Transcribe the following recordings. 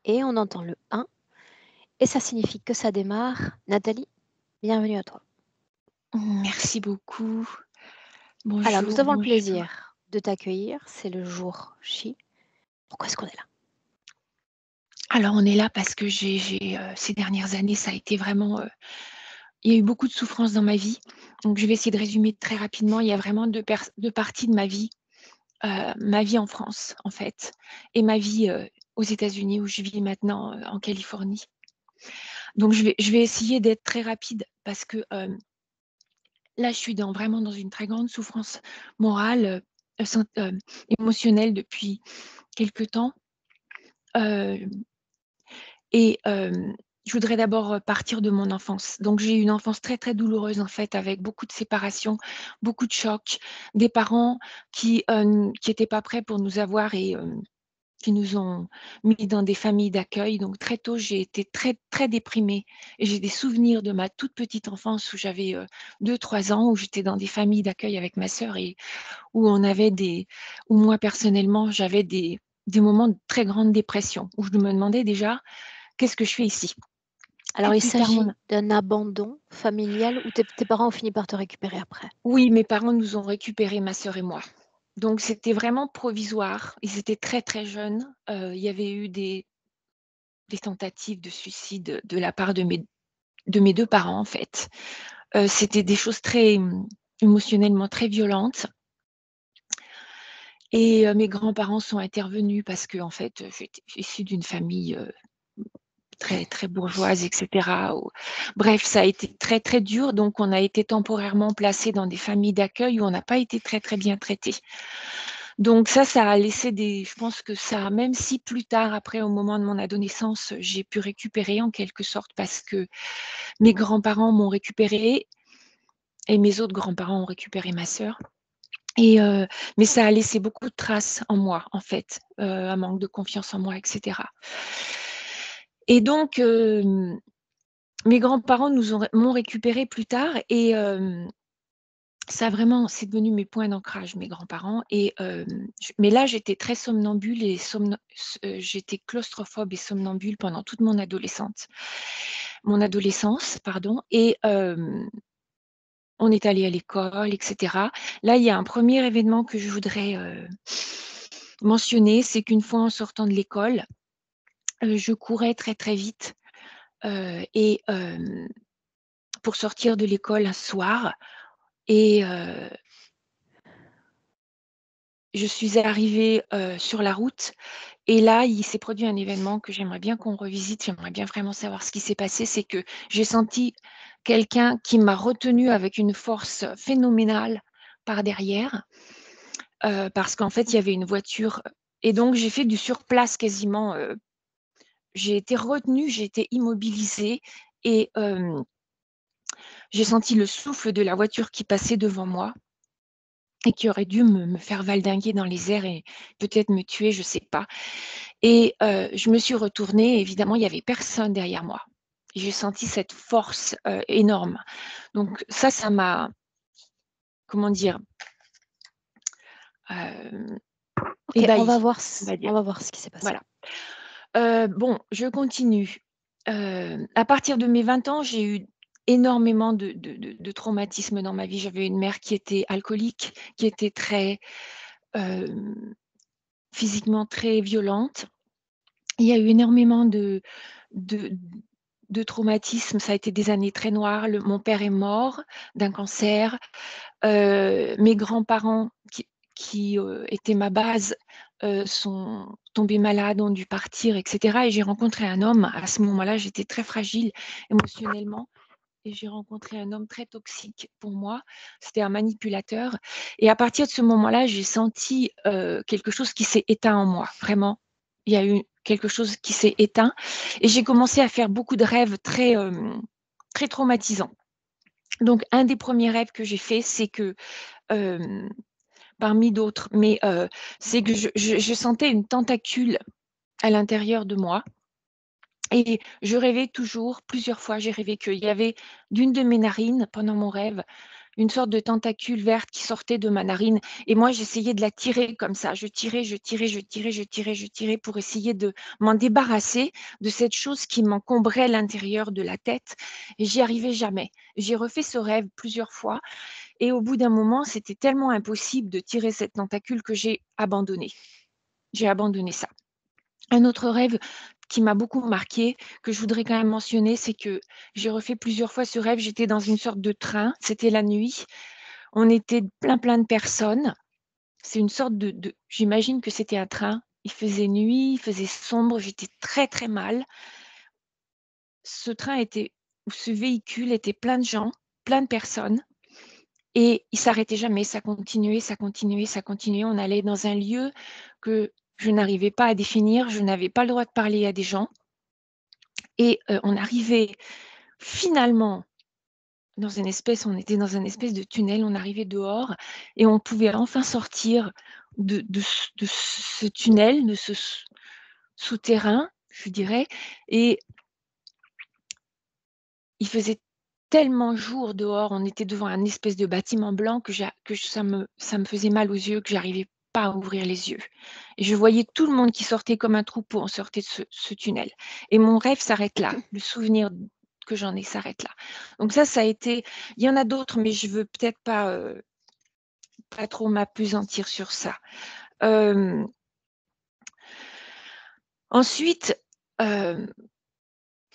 et on entend le 1 et ça signifie que ça démarre. Nathalie, bienvenue à toi. Merci beaucoup. Alors, nous Bonjour, avons le bonjour. plaisir de t'accueillir. C'est le jour Chi. Pourquoi est-ce qu'on est là? Alors, on est là parce que ces dernières années, ça a été vraiment, il y a eu beaucoup de souffrances dans ma vie. Donc je vais essayer de résumer très rapidement. Il y a vraiment 2 parties de ma vie en France, en fait, et ma vie, aux États-Unis où je vis maintenant, en Californie. Donc je vais essayer d'être très rapide parce que, là, je suis vraiment dans une très grande souffrance morale, émotionnelle depuis quelque temps. Hem Et je voudrais d'abord, partir de mon enfance. Donc j'ai eu une enfance très, très douloureuse, en fait, avec beaucoup de séparations, beaucoup de chocs, des parents qui étaient pas prêts pour nous avoir et qui nous ont mis dans des familles d'accueil. Donc très tôt, j'ai été très, très déprimée et j'ai des souvenirs de ma toute petite enfance où j'avais, 2-3 ans, où j'étais dans des familles d'accueil avec ma sœur et où moi, personnellement, j'avais des moments de très grande dépression, où je me demandais déjà: «Qu'est-ce que je fais ici?» Alors, Puis il plus tard, s'agit d'un abandon familial ou tes parents ont fini par te récupérer après? oui, mes parents nous ont récupérés, ma sœur et moi. Donc c'était vraiment provisoire. Ils étaient très, très jeunes. Il y avait eu des tentatives de suicide de la part de mes 2 parents, en fait. C'était des choses très, émotionnellement très violentes et mes grands-parents sont intervenus parce qu'en fait, j'étais issue d'une famille, très, très bourgeoise et cetera, ou bref, ça a été très, très dur, donc on a été temporairement placés dans des familles d'accueil où on n'a pas été très, très bien traités. Donc ça a laissé je pense que ça, même si plus tard, après, au moment de mon adolescence, j'ai pu récupérer en quelque sorte parce que mes grands-parents m'ont récupérée et mes autres grands-parents ont récupéré ma sœur et mais ça a laissé beaucoup de traces en moi, en fait, un manque de confiance en moi et cetera. Et donc mes grands-parents m'ont récupérée plus tard et ça vraiment c'est devenu mes points d'ancrage, mes grands-parents et mais là, j'étais très somnambule et j'étais claustrophobe et somnambule pendant toute mon adolescence, pardon et on est allés à l'école et cetera. Là, il y a un premier événement que je voudrais, mentionner, c'est qu'une fois en sortant de l'école, je courais très, très vite, et pour sortir de l'école un soir et je suis arrivée, sur la route et là, il s'est produit un événement que j'aimerais bien qu'on revisite. J'aimerais bien vraiment savoir ce qui s'est passé. C'est que j'ai senti quelqu'un qui m'a retenue avec une force phénoménale par derrière, parce qu'en fait, il y avait une voiture et donc j'ai fait du surplace quasiment, j'ai été retenue, j'ai été immobilisée et j'ai senti le souffle de la voiture qui passait devant moi et qui aurait dû me faire valdinguer dans les airs et peut-être me tuer, je ne sais pas. Et je me suis retournée et évidemment, il y avait personne derrière moi. J'ai senti cette force, énorme. Donc ça m'a, comment dire? Hem, OK, ébahie, on va on dire. va voir ce qui s'est passé. Voilà. Bon, je continue. À partir de mes 20 ans, j'ai eu énormément de traumatismes dans ma vie. J'avais une mère qui était alcoolique, qui était très, hem, physiquement très violente. Il y a eu énormément de de traumatismes. Ça a été des années très noires. Mon père est mort d'un cancer. Mes grands-parents qui étaient ma base, sont tombés malades, ont dû partir et cetera et j'ai rencontré un homme. À ce moment-là, j'étais très fragile émotionnellement et j'ai rencontré un homme très toxique pour moi. C'était un manipulateur et à partir de ce moment-là, j'ai senti, quelque chose qui s'est éteint en moi, vraiment. Il y a eu quelque chose qui s'est éteint et j'ai commencé à faire beaucoup de rêves très, très traumatisants. Donc un des premiers rêves que j'ai fait, c'est que, hem, parmi d'autres, mais c'est que je sentais une tentacule à l'intérieur de moi et je rêvais toujours, plusieurs fois, j'ai rêvé qu'il y avait d'une de mes narines, pendant mon rêve, une sorte de tentacule verte qui sortait de ma narine. Et moi, j'essayais de la tirer comme ça. Je tirais, je tirais, je tirais, je tirais, je tirais pour essayer de m'en débarrasser de cette chose qui m'encombrait l'intérieur de la tête. Et j'y arrivais jamais. J'ai refait ce rêve plusieurs fois. Et au bout d'un moment, c'était tellement impossible de tirer cette tentacule que j'ai abandonné. J'ai abandonné ça. Un autre rêve qui m'a beaucoup marqué, que je voudrais quand même mentionner, c'est que j'ai refait plusieurs fois ce rêve. J'étais dans une sorte de train, c'était la nuit. On était plein de personnes. C'est une sorte j'imagine que c'était un train. Il faisait nuit, il faisait sombre, j'étais très mal. Ce véhicule était plein de gens, plein de personnes. Et il s'arrêtait jamais, ça continuait, ça continuait, ça continuait. On allait dans un lieu que je n'arrivais pas à définir, je n'avais pas le droit de parler à des gens. Et on arrivait finalement on était dans une espèce de tunnel, on arrivait dehors et on pouvait enfin sortir de ce tunnel, de ce souterrain, je dirais. Et il faisait tellement jour dehors, on était devant un espèce de bâtiment blanc que ça me faisait mal aux yeux, que j'arrivais pas à ouvrir les yeux. Et je voyais tout le monde qui sortait comme un troupeau, on sortait de ce tunnel. Et mon rêve s'arrête là, le souvenir que j'en ai s'arrête là. Donc ça a été, il y en a d'autres, mais je veux peut-être pas trop m'appesantir sur ça. Ensuite,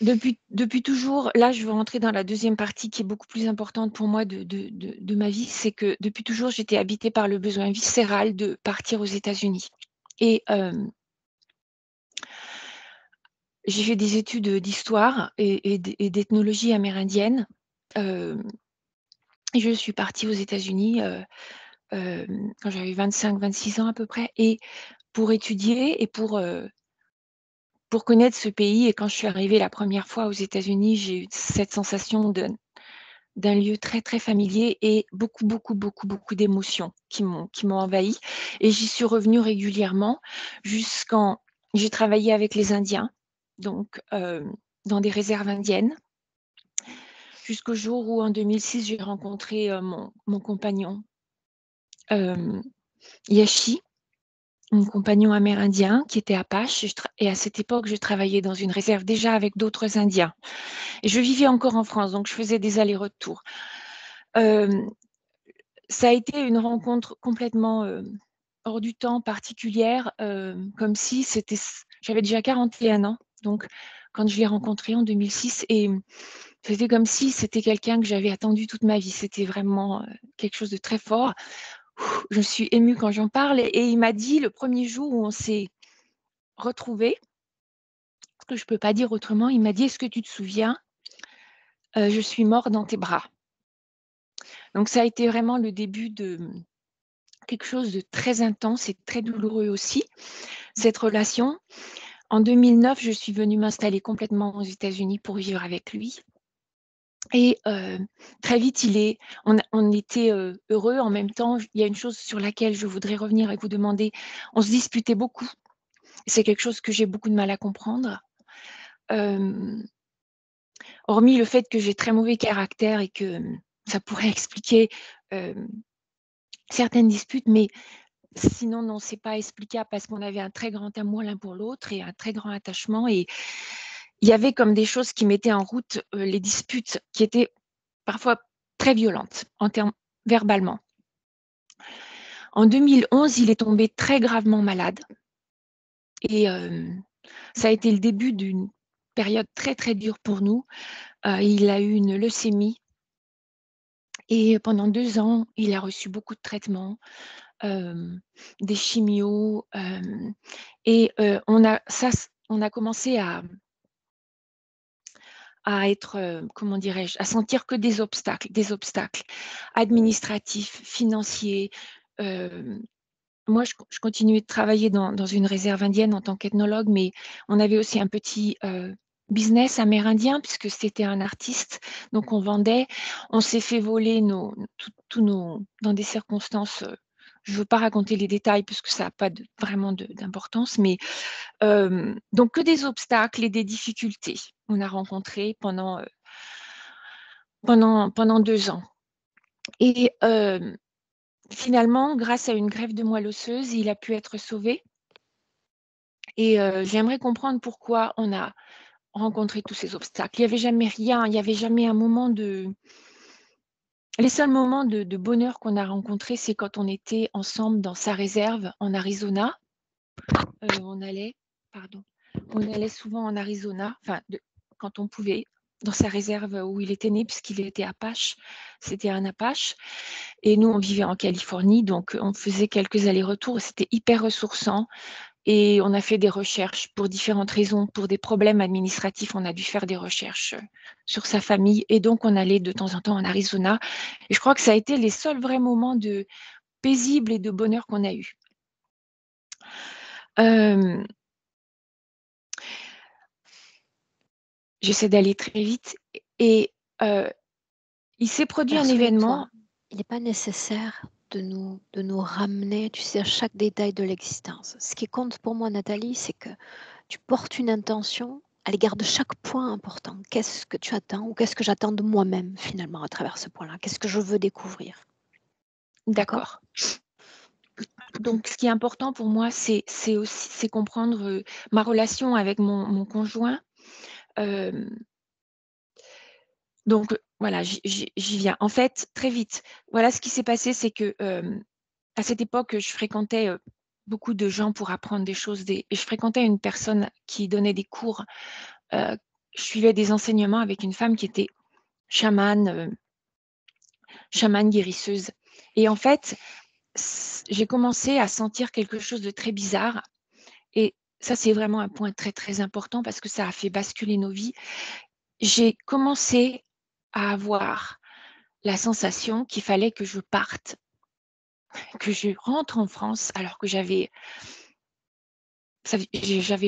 depuis toujours, là, je veux rentrer dans la deuxième partie qui est beaucoup plus importante pour moi de ma vie, c'est que depuis toujours, j'étais habitée par le besoin viscéral de partir aux États-Unis. Et j'ai fait des études d'histoire et d'ethnologie amérindienne. Et je suis partie aux États-Unis quand j'avais 25-26 ans à peu près, et pour étudier et pour connaître ce pays. Et quand je suis arrivée la première fois aux États-Unis, j'ai eu cette sensation d'un lieu très familier et beaucoup d'émotions qui m'ont envahie. Et j'y suis revenue régulièrement jusqu'en... J'ai travaillé avec les Indiens, donc dans des réserves indiennes, jusqu'au jour où en 2006, j'ai rencontré mon compagnon, Yashi, mon compagnon amérindien qui était Apache. Et à cette époque, je travaillais dans une réserve déjà avec d'autres Indiens. Et je vivais encore en France, donc je faisais des allers-retours. Ça a été une rencontre complètement hors du temps, particulière, comme si j'avais déjà 41 ans, donc quand je l'ai rencontré en 2006, et c'était comme si c'était quelqu'un que j'avais attendu toute ma vie. C'était vraiment quelque chose de très fort. Je suis émue quand j'en parle, et il m'a dit le premier jour où on s'est retrouvés, ce que je ne peux pas dire autrement, il m'a dit: «Est-ce que tu te souviens, je suis mort dans tes bras». Donc ça a été vraiment le début de quelque chose de très intense et très douloureux aussi, cette relation. En 2009, je suis venue m'installer complètement aux États-Unis pour vivre avec lui. Et très vite, on était heureux. En même temps, il y a une chose sur laquelle je voudrais revenir et vous demander. On se disputait beaucoup. C'est quelque chose que j'ai beaucoup de mal à comprendre. Hormis le fait que j'ai très mauvais caractère et que ça pourrait expliquer certaines disputes, mais sinon, non, c'est pas explicable parce qu'on avait un très grand amour l'un pour l'autre et un très grand attachement. Et il y avait comme des choses qui mettaient en route les disputes, qui étaient parfois très violentes en termes verbalement. En 2011, il est tombé très gravement malade et ça a été le début d'une période très dure pour nous. Il a eu une leucémie et pendant 2 ans, il a reçu beaucoup de traitements, des chimios, et on a commencé à être, comment dirais-je, à sentir que des obstacles administratifs, financiers. Moi, je continuais de travailler dans une réserve indienne en tant qu'ethnologue, mais on avait aussi un petit business amérindien puisque c'était un artiste, donc on vendait. On s'est fait voler tous nos, dans des circonstances. Je ne veux pas raconter les détails puisque ça n'a pas vraiment d'importance, mais donc que des obstacles et des difficultés on a rencontrées pendant 2 ans. Et finalement, grâce à une greffe de moelle osseuse, il a pu être sauvé. Et j'aimerais comprendre pourquoi on a rencontré tous ces obstacles. Il n'y avait jamais rien, il n'y avait jamais un moment de... Les seuls moments de bonheur qu'on a rencontrés, c'est quand on était ensemble dans sa réserve en Arizona. On allait souvent en Arizona, quand on pouvait, dans sa réserve où il était né, puisqu'il était Apache, c'était un Apache. Et nous, on vivait en Californie, donc on faisait quelques allers-retours. C'était hyper ressourçant. Et on a fait des recherches pour différentes raisons. Pour des problèmes administratifs, on a dû faire des recherches sur sa famille. Et donc, on allait de temps en temps en Arizona. Et je crois que ça a été les seuls vrais moments de paisible et de bonheur qu'on a eus. J'essaie d'aller très vite. Et il s'est produit un événement. Souviens-toi, il n'est pas nécessaire de nous ramener, tu sais, à chaque détail de l'existence. Ce qui compte pour moi, Nathalie, c'est que tu portes une intention à l'égard de chaque point important. Qu'est-ce que tu attends ou qu'est-ce que j'attends de moi-même finalement à travers ce point-là? Qu'est-ce que je veux découvrir? D'accord. Donc, ce qui est important pour moi, c'est comprendre ma relation avec mon conjoint. Donc, voilà, j'y viens. En fait, très vite, voilà ce qui s'est passé, c'est que à cette époque, je fréquentais beaucoup de gens pour apprendre des choses. Et je fréquentais une personne qui donnait des cours. Je suivais des enseignements avec une femme qui était chamane guérisseuse. Et en fait, j'ai commencé à sentir quelque chose de très bizarre. Et ça, c'est vraiment un point très, très important parce que ça a fait basculer nos vies. J'ai commencé à avoir la sensation qu'il fallait que je parte, que je rentre en France, alors que j'avais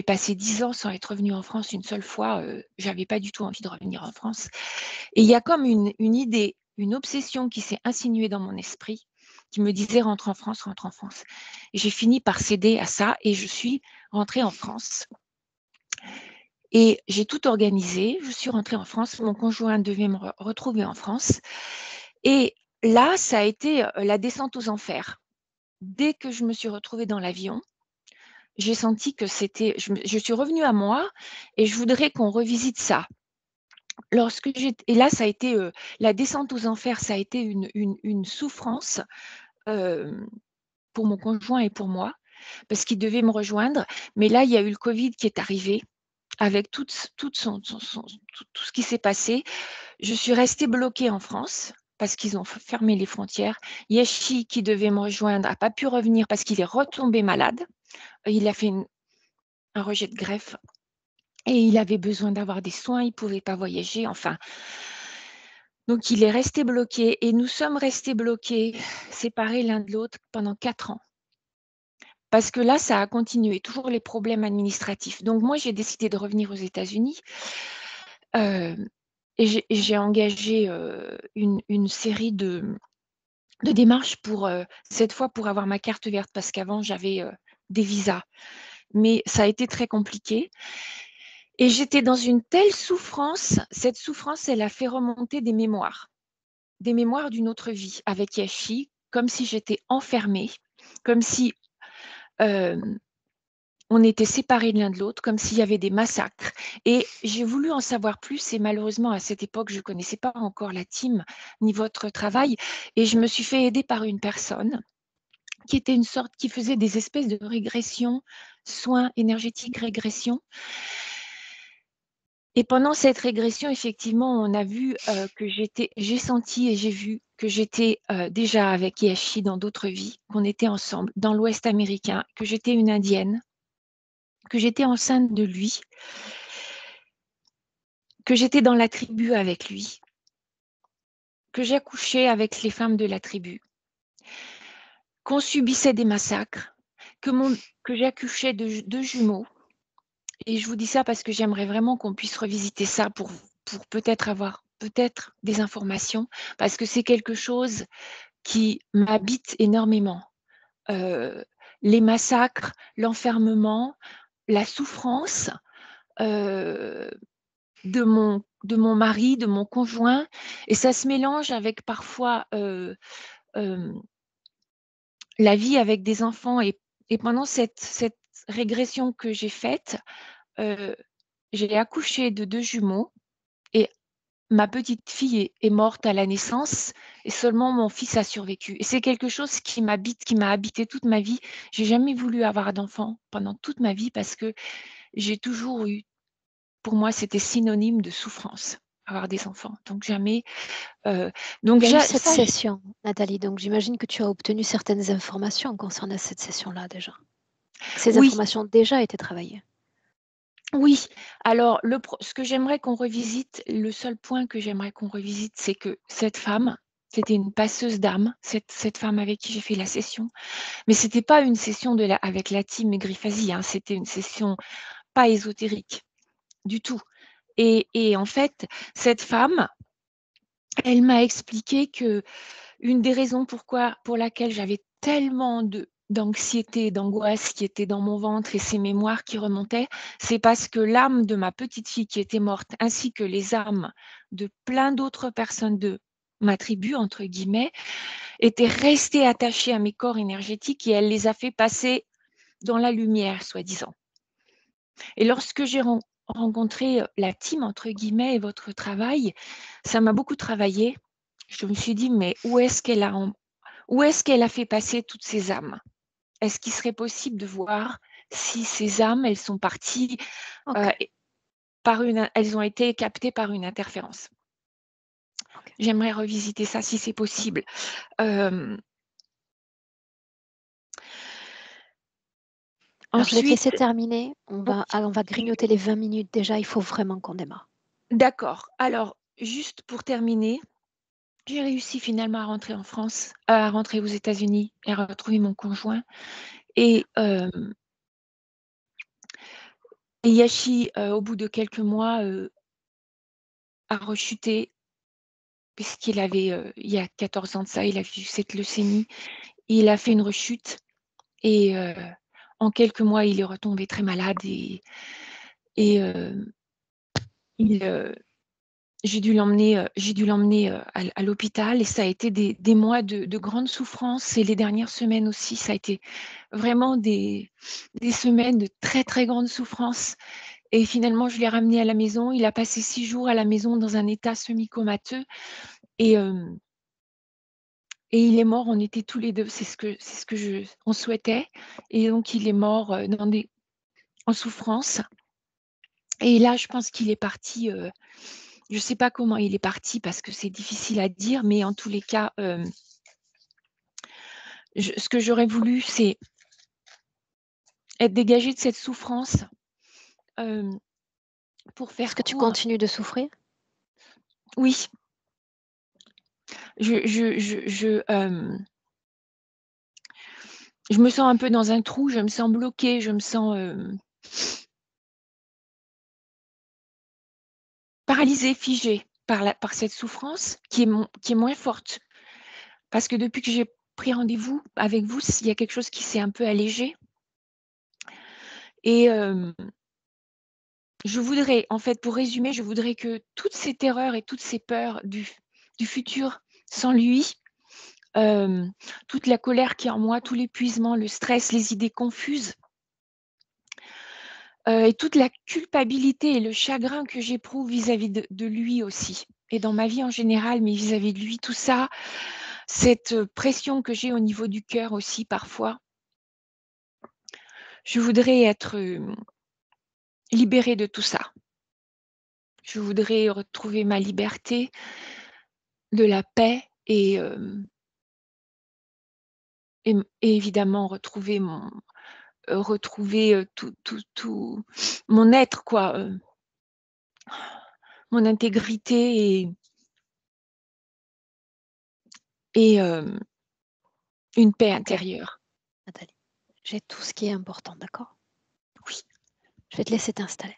passé 10 ans sans être revenue en France une seule fois. J'avais pas du tout envie de revenir en France. Et il y a comme une idée, une obsession qui s'est insinuée dans mon esprit, qui me disait rentre en France, rentre en France. Et j'ai fini par céder à ça et je suis rentrée en France. Et j'ai tout organisé. Je suis rentrée en France. Mon conjoint devait me retrouver en France. Et là, ça a été la descente aux enfers. Dès que je me suis retrouvée dans l'avion, j'ai senti que c'était... Je suis revenue à moi et je voudrais qu'on revisite ça. Et là, ça a été la descente aux enfers, ça a été une souffrance pour mon conjoint et pour moi, parce qu'il devait me rejoindre. Mais là, il y a eu le Covid qui est arrivé, avec tout ce qui s'est passé. Je suis restée bloquée en France, parce qu'ils ont fermé les frontières. Yeshi, qui devait me rejoindre, n'a pas pu revenir parce qu'il est retombé malade. Il a fait un rejet de greffe et il avait besoin d'avoir des soins, il ne pouvait pas voyager, enfin. Donc, il est resté bloqué et nous sommes restés bloqués, séparés l'un de l'autre pendant 4 ans. Parce que là, ça a continué, toujours les problèmes administratifs. Donc, moi, j'ai décidé de revenir aux États-Unis et j'ai engagé une série de démarches cette fois pour avoir ma carte verte, parce qu'avant, j'avais des visas. Mais ça a été très compliqué. Et j'étais dans une telle souffrance. Cette souffrance, elle a fait remonter des mémoires d'une autre vie avec Yashi, comme si j'étais enfermée, comme si on était séparés l'un de l'autre, comme s'il y avait des massacres. Et j'ai voulu en savoir plus et malheureusement, à cette époque, je ne connaissais pas encore la team ni votre travail. Et je me suis fait aider par une personne qui faisait des espèces de régressions, soins énergétiques, régression. Et pendant cette régression, effectivement, on a vu que j'ai senti et j'ai vu que j'étais déjà avec Yashi dans d'autres vies, qu'on était ensemble dans l'Ouest américain, que j'étais une Indienne, que j'étais enceinte de lui, que j'étais dans la tribu avec lui, que j'accouchais avec les femmes de la tribu, qu'on subissait des massacres, que j'accouchais de 2 jumeaux. Et je vous dis ça parce que j'aimerais vraiment qu'on puisse revisiter ça pour peut-être avoir des informations, parce que c'est quelque chose qui m'habite énormément. Les massacres, l'enfermement, la souffrance, de mon mari, de mon conjoint, et ça se mélange avec parfois la vie avec des enfants. Et pendant cette régression que j'ai faite, j'ai accouché de 2 jumeaux et ma petite fille est morte à la naissance et seulement mon fils a survécu. Et c'est quelque chose qui m'habite, qui m'a habité toute ma vie. J'ai jamais voulu avoir d'enfant pendant toute ma vie parce que j'ai toujours eu, pour moi, c'était synonyme de souffrance, avoir des enfants. Donc jamais. Donc Il y a eu cette ça, session, Nathalie, donc j'imagine que tu as obtenu certaines informations concernant cette session-là déjà. Ces oui, informations ont déjà été travaillées. oui. Alors ce que j'aimerais qu'on revisite, le seul point que j'aimerais qu'on revisite, c'est que cette femme, c'était une passeuse d'âme, cette femme avec qui j'ai fait la session. Mais c'était pas une session avec la team Griffasie, hein, c'était une session pas ésotérique du tout. Et en fait, cette femme, elle m'a expliqué que une des raisons pour laquelle j'avais tellement d'anxiété, d'angoisse qui était dans mon ventre et ces mémoires qui remontaient, c'est parce que l'âme de ma petite fille qui était morte, ainsi que les âmes de plein d'autres personnes de ma tribu, entre guillemets, étaient restées attachées à mes corps énergétiques et elle les a fait passer dans la lumière, soi-disant. Et lorsque j'ai rencontré la team, entre guillemets, et votre travail, ça m'a beaucoup travaillé. Je me suis dit, mais où est-ce qu'elle a fait passer toutes ces âmes? Est-ce qu'il serait possible de voir si ces âmes, elles sont parties, Ok, elles ont été captées par une interférence? ok. J'aimerais revisiter ça si c'est possible. Euh, Alors je vais te laisser ensuite, terminer. On va grignoter les 20 minutes déjà. Il faut vraiment qu'on démarre. d'accord. Alors, juste pour terminer, j'ai réussi finalement à rentrer en France, à rentrer aux États-Unis et à retrouver mon conjoint. Et Yashi, au bout de quelques mois, a rechuté puisqu'il avait, il y a 14 ans de ça, il a vu cette leucémie. Il a fait une rechute et en quelques mois, il est retombé très malade et il, j'ai dû l'emmener à l'hôpital et ça a été des mois de grande souffrance et les dernières semaines aussi, ça a été vraiment des semaines de très, très grande souffrance et finalement, je l'ai ramené à la maison. Il a passé 6 jours à la maison dans un état semi-comateux et il est mort, on était tous les 2, c'est ce que on souhaitait et donc il est mort, en souffrance et là, je pense qu'il est parti, je ne sais pas comment il est parti parce que c'est difficile à dire, mais en tous les cas, ce que j'aurais voulu, c'est être dégagée de cette souffrance, pour Est-ce faire que tu court. continues de souffrir? Oui, je me sens un peu dans un trou, je me sens bloquée, je me sens, paralysée, figée par cette souffrance qui est moins forte. Parce que depuis que j'ai pris rendez-vous avec vous, il y a quelque chose qui s'est un peu allégé et je voudrais, en fait, pour résumer, je voudrais que toutes ces terreurs et toutes ces peurs du futur sans lui, toute la colère qui est en moi, tout l'épuisement, le stress, les idées confuses, et toute la culpabilité et le chagrin que j'éprouve vis-à-vis de lui aussi et dans ma vie en général, mais vis-à-vis de lui, tout ça, cette, pression que j'ai au niveau du cœur aussi parfois. Je voudrais être, libérée de tout ça. Je voudrais retrouver ma liberté, de la paix et et évidemment retrouver, tout mon être quoi, mon intégrité et une paix Ok, intérieure. Nathalie. J'ai tout ce qui est important, d'accord? Oui. Je vais te laisser t'installer.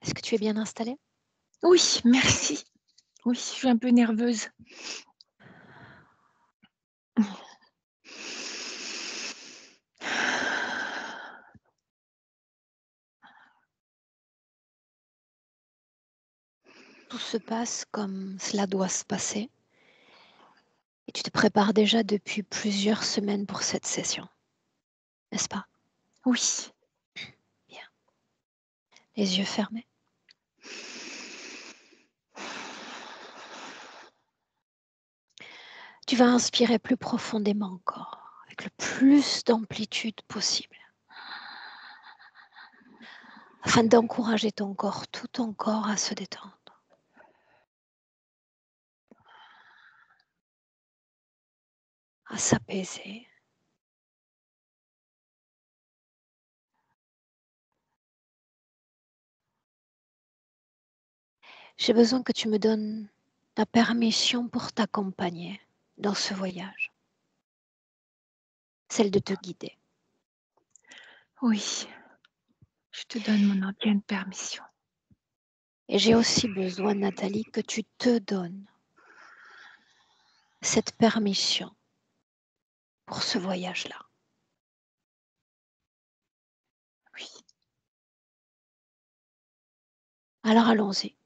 Est-ce que tu es bien installée? Oui, merci. Oui, je suis un peu nerveuse. Tout se passe comme cela doit se passer et tu te prépares déjà depuis plusieurs semaines pour cette session, n'est-ce pas? Oui. Bien. Les yeux fermés. Tu vas inspirer plus profondément encore, avec le plus d'amplitude possible, afin d'encourager ton corps, tout ton corps à se détendre. À s'apaiser. J'ai besoin que tu me donnes ta permission pour t'accompagner dans ce voyage, celle de te guider. Oui, je te donne mon entière permission. Et j'ai aussi besoin, Nathalie, que tu te donnes cette permission pour ce voyage-là. Oui. Alors allons-y.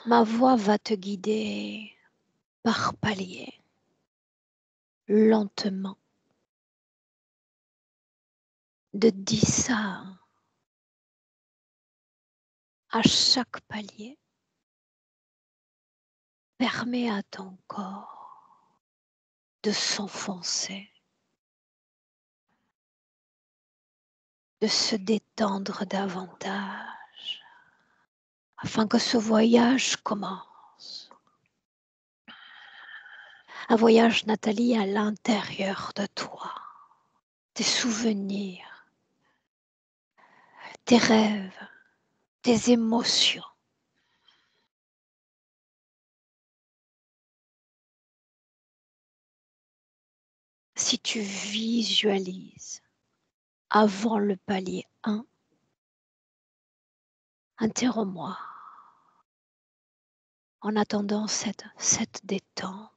Ma voix va te guider par paliers, lentement, de 10 à 1. À chaque palier, permets à ton corps de s'enfoncer, de se détendre davantage, afin que ce voyage commence. Un voyage, Nathalie, à l'intérieur de toi. Tes souvenirs, tes rêves, tes émotions. Si tu visualises avant le palier 1, interromps-moi en attendant cette détente.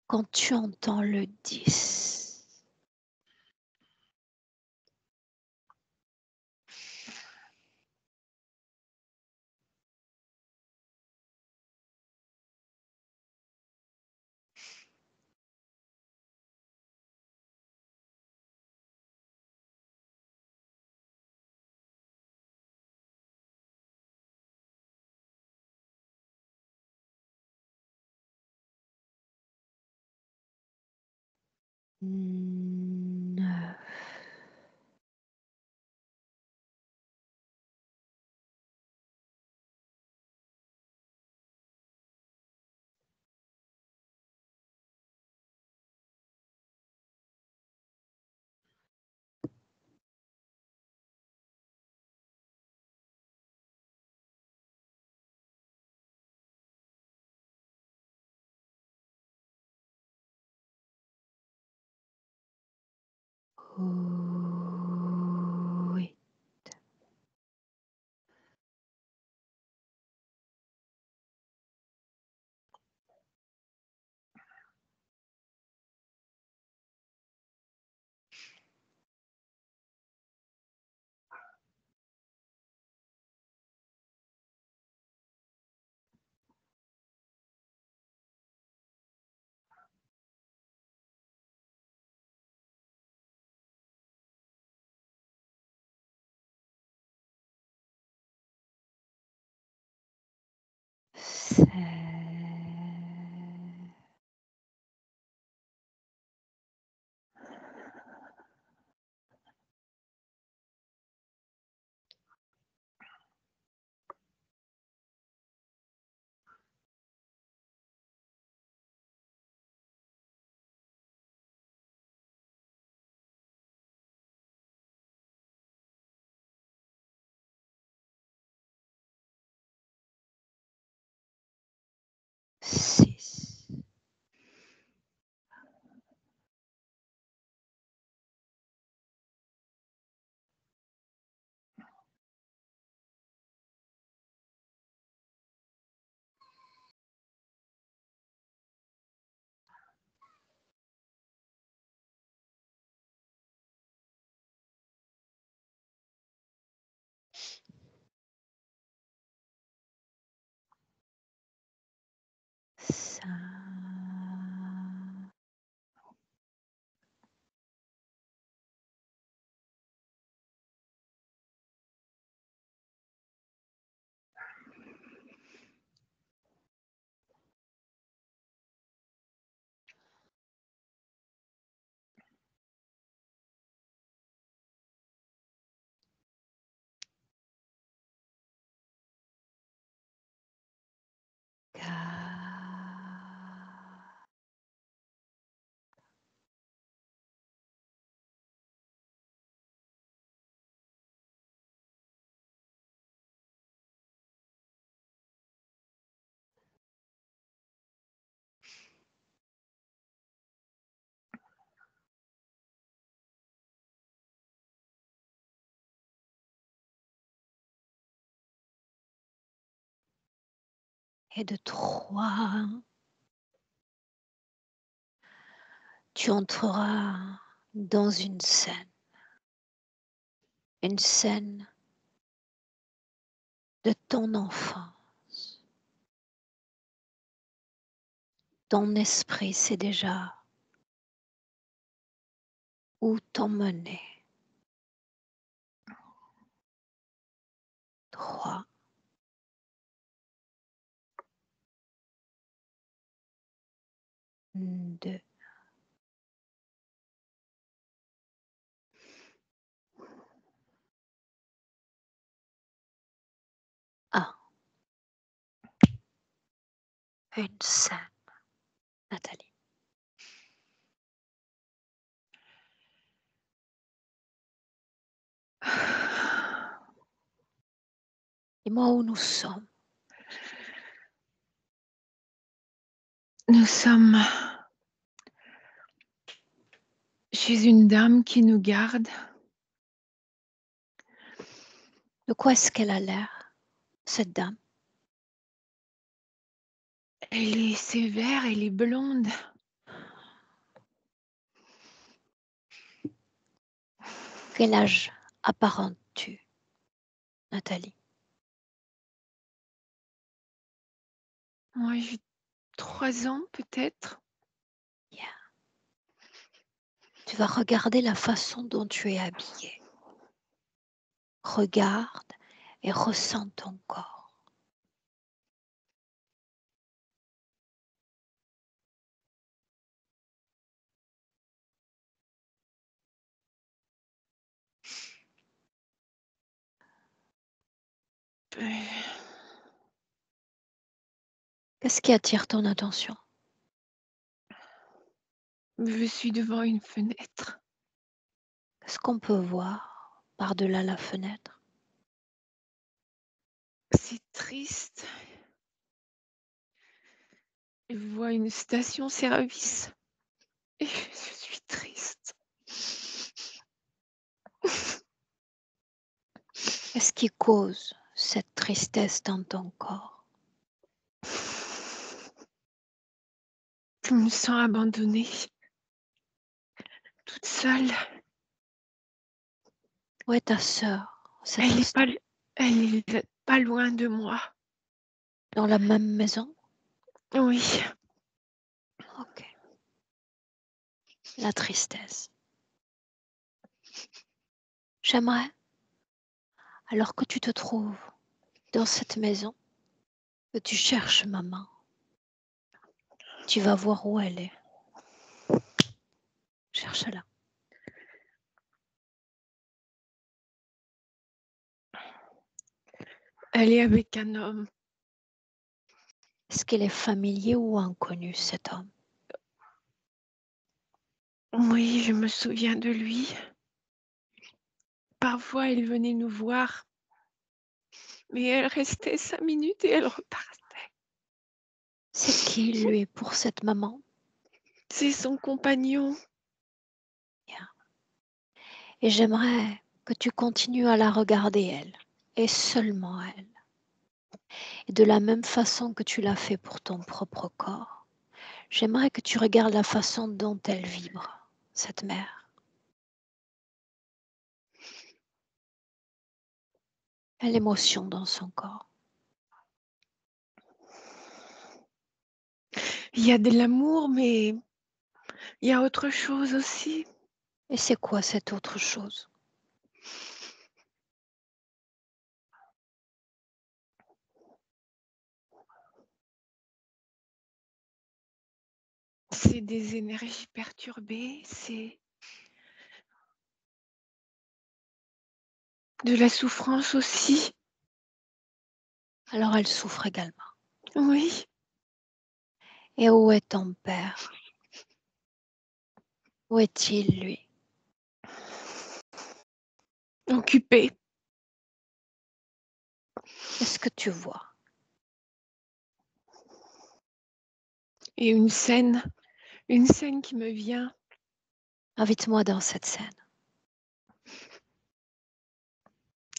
Quand tu entends le 10, neuf, oui. C'est Saint. Et de 3, tu entreras dans une scène de ton enfance. Ton esprit sait déjà où t'emmener. 3, 2, 1. Une scène, Nathalie. Dis-moi où nous sommes. Nous sommes chez une dame qui nous garde. De quoi est-ce qu'elle a l'air, cette dame? Elle est sévère, elle est blonde. Quel âge apparentes-tu, Nathalie? Moi, j'ai 3 ans peut-être. Bien. Tu vas regarder la façon dont tu es habillée. Regarde et ressens ton corps. Qu'est-ce qui attire ton attention? Je suis devant une fenêtre. Qu'est-ce qu'on peut voir par-delà la fenêtre? C'est triste. Je vois une station-service et je suis triste. Qu'est-ce qui cause cette tristesse dans ton corps? Je me sens abandonnée, toute seule. Où est ta sœur cet Elle instant? est pas loin de moi. Dans la même maison? Oui, Ok. La tristesse. J'aimerais, alors que tu te trouves dans cette maison, que tu cherches maman. Tu vas voir où elle est. Cherche-la. elle est avec un homme. Est-ce qu'il est familier ou inconnu, cet homme? Oui, je me souviens de lui. Parfois, il venait nous voir, mais elle restait 5 minutes et elle repartait. C'est qui, lui, pour cette maman? C'est son compagnon. Bien. Et j'aimerais que tu continues à la regarder, elle, et seulement elle. Et de la même façon que tu l'as fait pour ton propre corps, j'aimerais que tu regardes la façon dont elle vibre, cette mère. L'émotion dans son corps. Il y a de l'amour, mais il y a autre chose aussi. Et c'est quoi cette autre chose? C'est des énergies perturbées, c'est de la souffrance aussi. Alors elle souffre également. Oui, Et où est ton père? Où est-il, lui? occupée. Qu'est-ce que tu vois? Et une scène qui me vient. Invite-moi dans cette scène.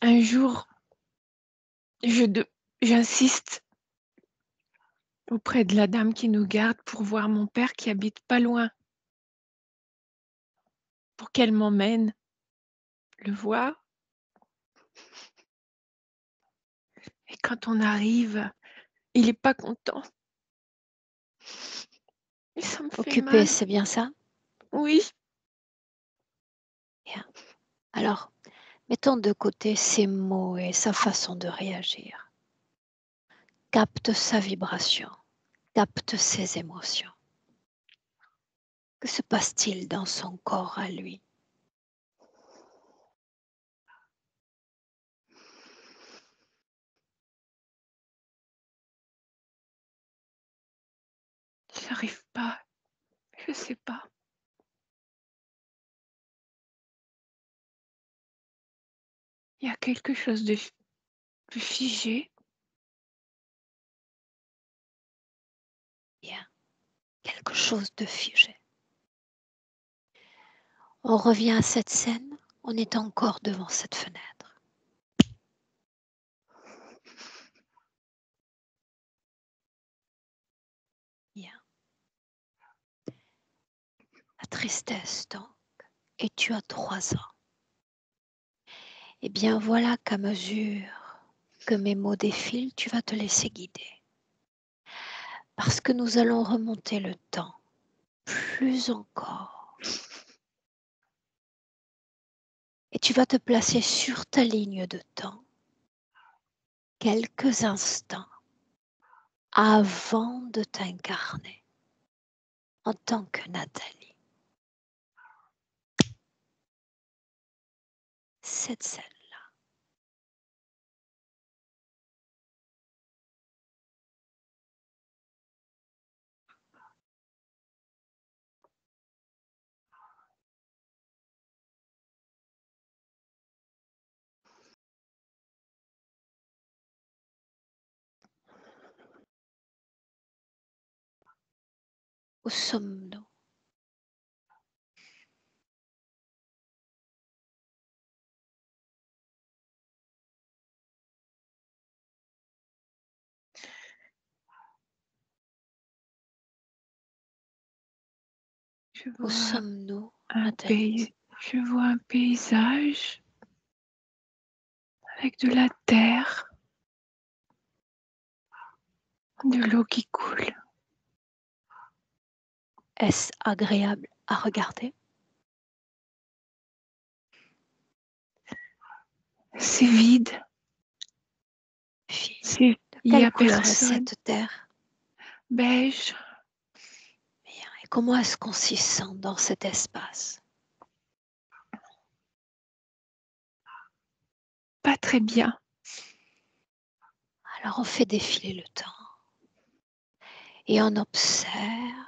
Un jour, j'insiste auprès de la dame qui nous garde pour voir mon père qui habite pas loin, pour qu'elle m'emmène le voir. Et quand on arrive, il est pas content. Et ça me fait Occupé, mal. c'est bien ça? Oui, Bien. Alors, mettons de côté ses mots et sa façon de réagir. Capte sa vibration, capte ses émotions. Que se passe-t-il dans son corps à lui? j'arrive pas. Je sais pas. Il y a quelque chose de figé. Bien. Quelque chose de figé. On revient à cette scène, on est encore devant cette fenêtre. Bien. La tristesse donc, et tu as 3 ans. Eh bien voilà qu'à mesure que mes mots défilent, tu vas te laisser guider. Parce que nous allons remonter le temps, plus encore. Et tu vas te placer sur ta ligne de temps, quelques instants avant de t'incarner en tant que Nathalie. Cette scène. Où sommes-nous? Je Où vois sommes-nous, un Nathalie? je vois un paysage avec de la terre, de l'eau qui coule. Est-ce agréable à regarder? C'est vide. Vide. De Il y quelle a couleur est personne. cette terre? Beige. Bien. Et comment est-ce qu'on s'y sent dans cet espace? Pas très bien. Alors on fait défiler le temps et on observe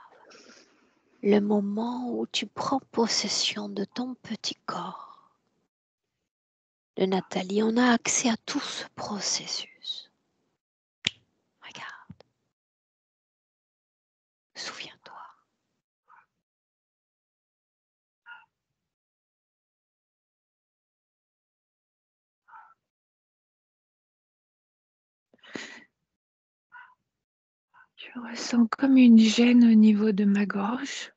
le moment où tu prends possession de ton petit corps. De Nathalie, on a accès à tout ce processus. Regarde, souviens-toi. Je ressens comme une gêne au niveau de ma gorge.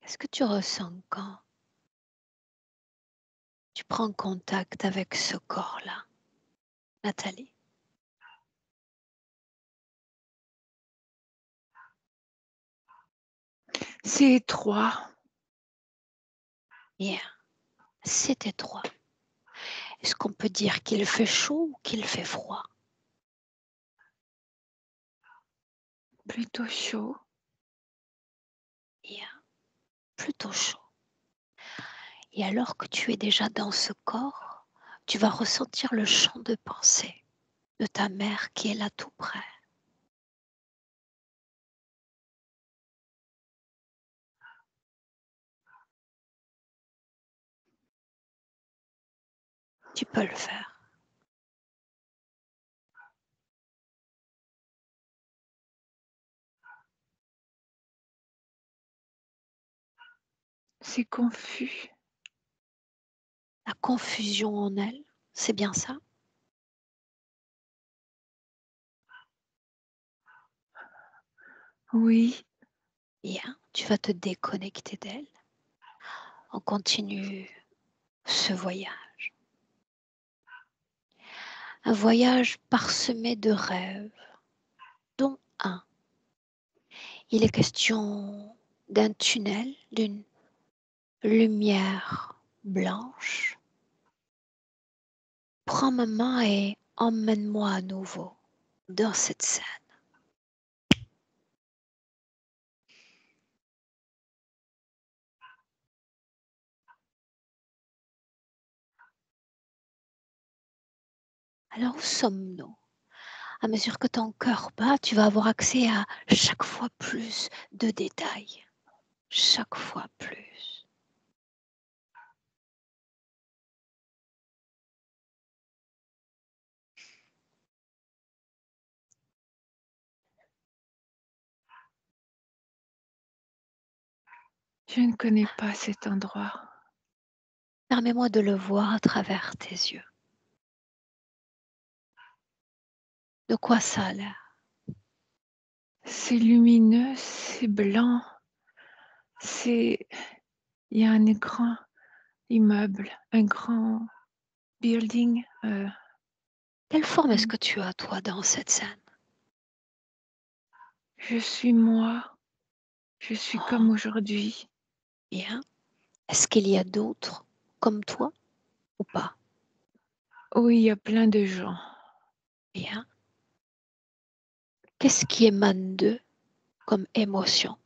Qu'est-ce que tu ressens quand tu prends contact avec ce corps-là, Nathalie? C'est étroit. Bien, c'est étroit. Est-ce qu'on peut dire qu'il fait chaud ou qu'il fait froid? Plutôt chaud. Bien, plutôt chaud. Et alors que tu es déjà dans ce corps, tu vas ressentir le champ de pensée de ta mère qui est là tout près. Tu peux le faire. C'est confus. La confusion en elle, c'est bien ça? Oui, Bien, tu vas te déconnecter d'elle. On continue ce voyage. Un voyage parsemé de rêves, dont un. Il est question d'un tunnel, d'une lumière blanche. Prends ma main et emmène-moi à nouveau dans cette scène. Alors où sommes-nous? À mesure que ton cœur bat, tu vas avoir accès à chaque fois plus de détails. Chaque fois plus. je ne connais pas cet endroit. Permets-moi de le voir à travers tes yeux. De quoi ça a l'air? C'est lumineux, c'est blanc. C'est... Il y a un grand immeuble, un grand building. Quelle forme est-ce que tu as, toi, dans cette scène? Je suis moi. Je suis comme Oh, aujourd'hui. bien. Est-ce qu'il y a d'autres comme toi ou pas? Oui, il y a plein de gens. Bien. Qu'est-ce qui émane d'eux comme émotion?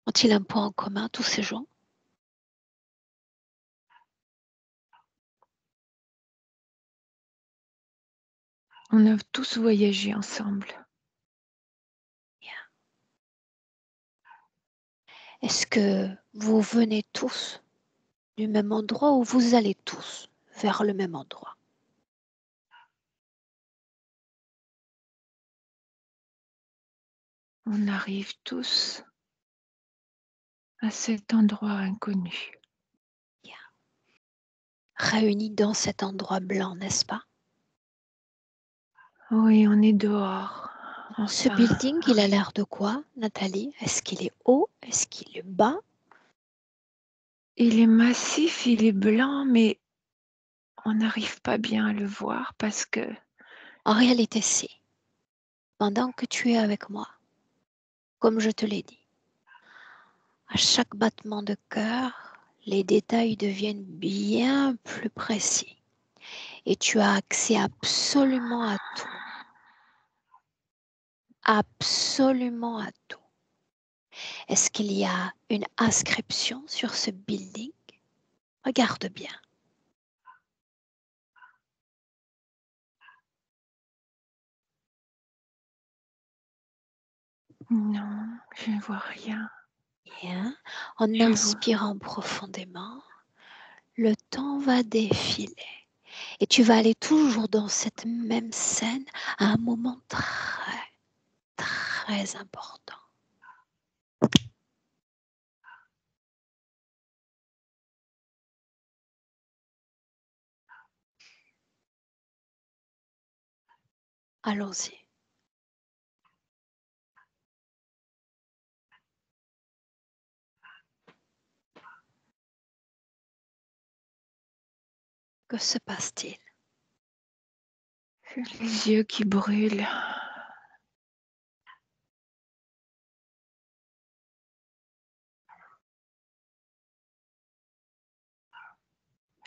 Ont-ils un point en commun, tous ces gens? On a tous voyagé ensemble. Bien. Est-ce que vous venez tous du même endroit ou vous allez tous vers le même endroit? On arrive tous à cet endroit inconnu. Bien. Réunis dans cet endroit blanc, n'est-ce pas? Oui, on est dehors. Ce Enfin, building, il a l'air de quoi, Nathalie? Est-ce qu'il est haut? Est-ce qu'il est bas? il est massif, il est blanc, mais on n'arrive pas bien à le voir parce que En réalité, si. Pendant que tu es avec moi, comme je te l'ai dit, à chaque battement de cœur, les détails deviennent bien plus précis et tu as accès absolument à tout. Absolument à tout. Est-ce qu'il y a une inscription sur ce building? Regarde bien. non, je ne vois rien. Bien. En Je vois. inspirant profondément, le temps va défiler et tu vas aller toujours dans cette même scène à un moment très, très important. Allons-y. Que se passe-t-il? Les yeux qui brûlent.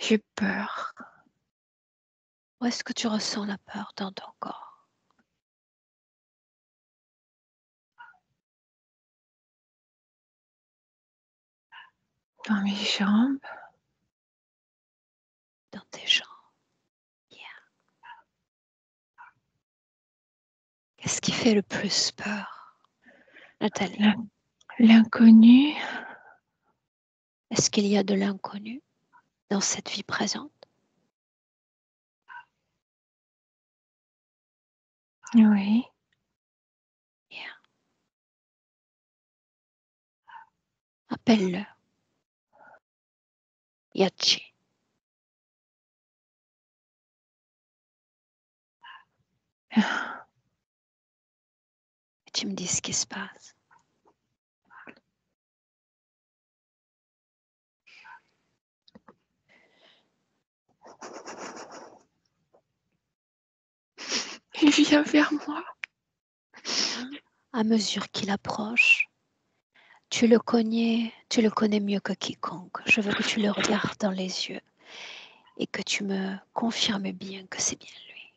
J'ai peur. Où est-ce que tu ressens la peur dans ton corps? Dans mes jambes. Dans tes jambes. Bien. Qu'est-ce qui fait le plus peur, Nathalie? L'inconnu. Est-ce qu'il y a de l'inconnu dans cette vie présente? Oui. Bien. Appelle-le. Yachi. Et tu me dis ce qui se passe. Il vient vers moi. Bien. À mesure qu'il approche, tu le connais mieux que quiconque. Je veux que tu le regardes dans les yeux et que tu me confirmes bien que c'est bien lui.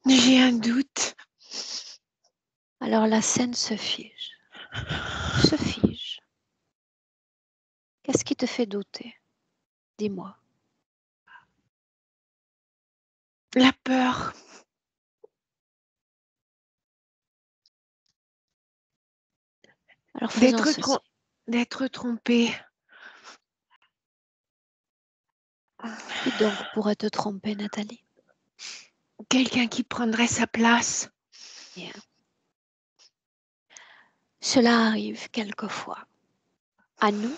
J'ai un doute. Alors la scène se fige. Se fige. Qu'est-ce qui te fait douter? Dis-moi. La peur. Alors faisons ceci. D'être trompée. Qui donc pourrait te tromper, Nathalie? Quelqu'un qui prendrait sa place. Bien. Cela arrive quelquefois. À nous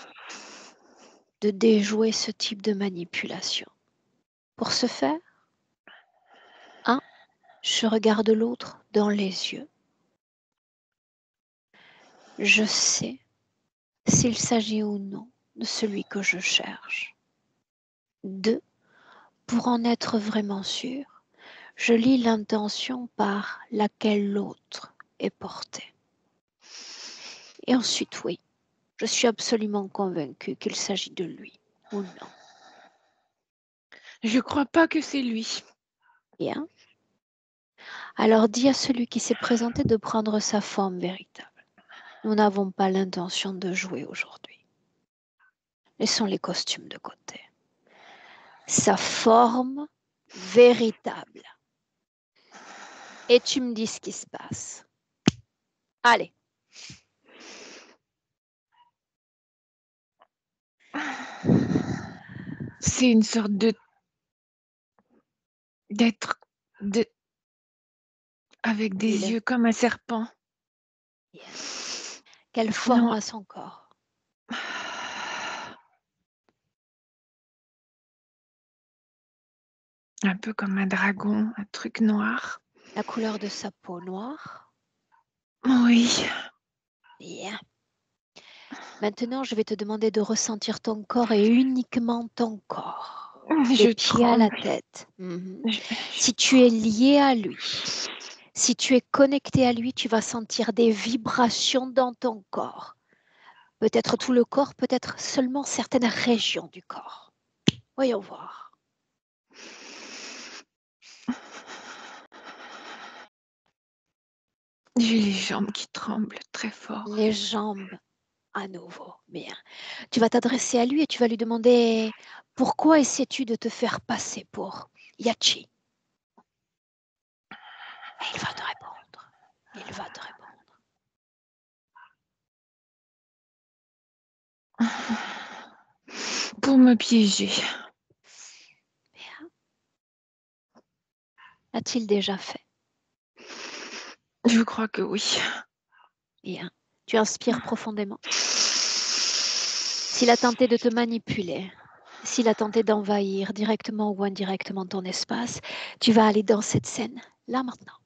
de déjouer ce type de manipulation. Pour ce faire, je regarde l'autre dans les yeux. Je sais s'il s'agit ou non de celui que je cherche. 2, pour en être vraiment sûr, je lis l'intention par laquelle l'autre est porté. Et ensuite, oui, je suis absolument convaincue qu'il s'agit de lui ou non. Je crois pas que c'est lui. Bien. Alors dis à celui qui s'est présenté de prendre sa forme véritable. Nous n'avons pas l'intention de jouer aujourd'hui. Laissons les costumes de côté. Sa forme véritable. Et tu me dis ce qui se passe. Allez. C'est une sorte d'être avec des Dis-le. yeux comme un serpent. Bien. Quelle forme Non. a son corps? Un peu comme un dragon, un truc noir. La couleur de sa peau noire? Oui. Bien. Maintenant, je vais te demander de ressentir ton corps et uniquement ton corps. Je Des pieds à la tremble. tête. Si tu es lié à lui, si tu es connecté à lui, tu vas sentir des vibrations dans ton corps. Peut-être tout le corps, peut-être seulement certaines régions du corps. Voyons voir. J'ai les jambes qui tremblent très fort. Les jambes à nouveau. Bien. Tu vas t'adresser à lui et tu vas lui demander pourquoi essaies-tu de te faire passer pour Yachi? Et il va te répondre. Il va te répondre. Pour me piéger. Bien. A-t-il déjà fait? Je crois que oui. Bien. Tu inspires profondément. S'il a tenté de te manipuler, s'il a tenté d'envahir directement ou indirectement ton espace, tu vas aller dans cette scène, là maintenant.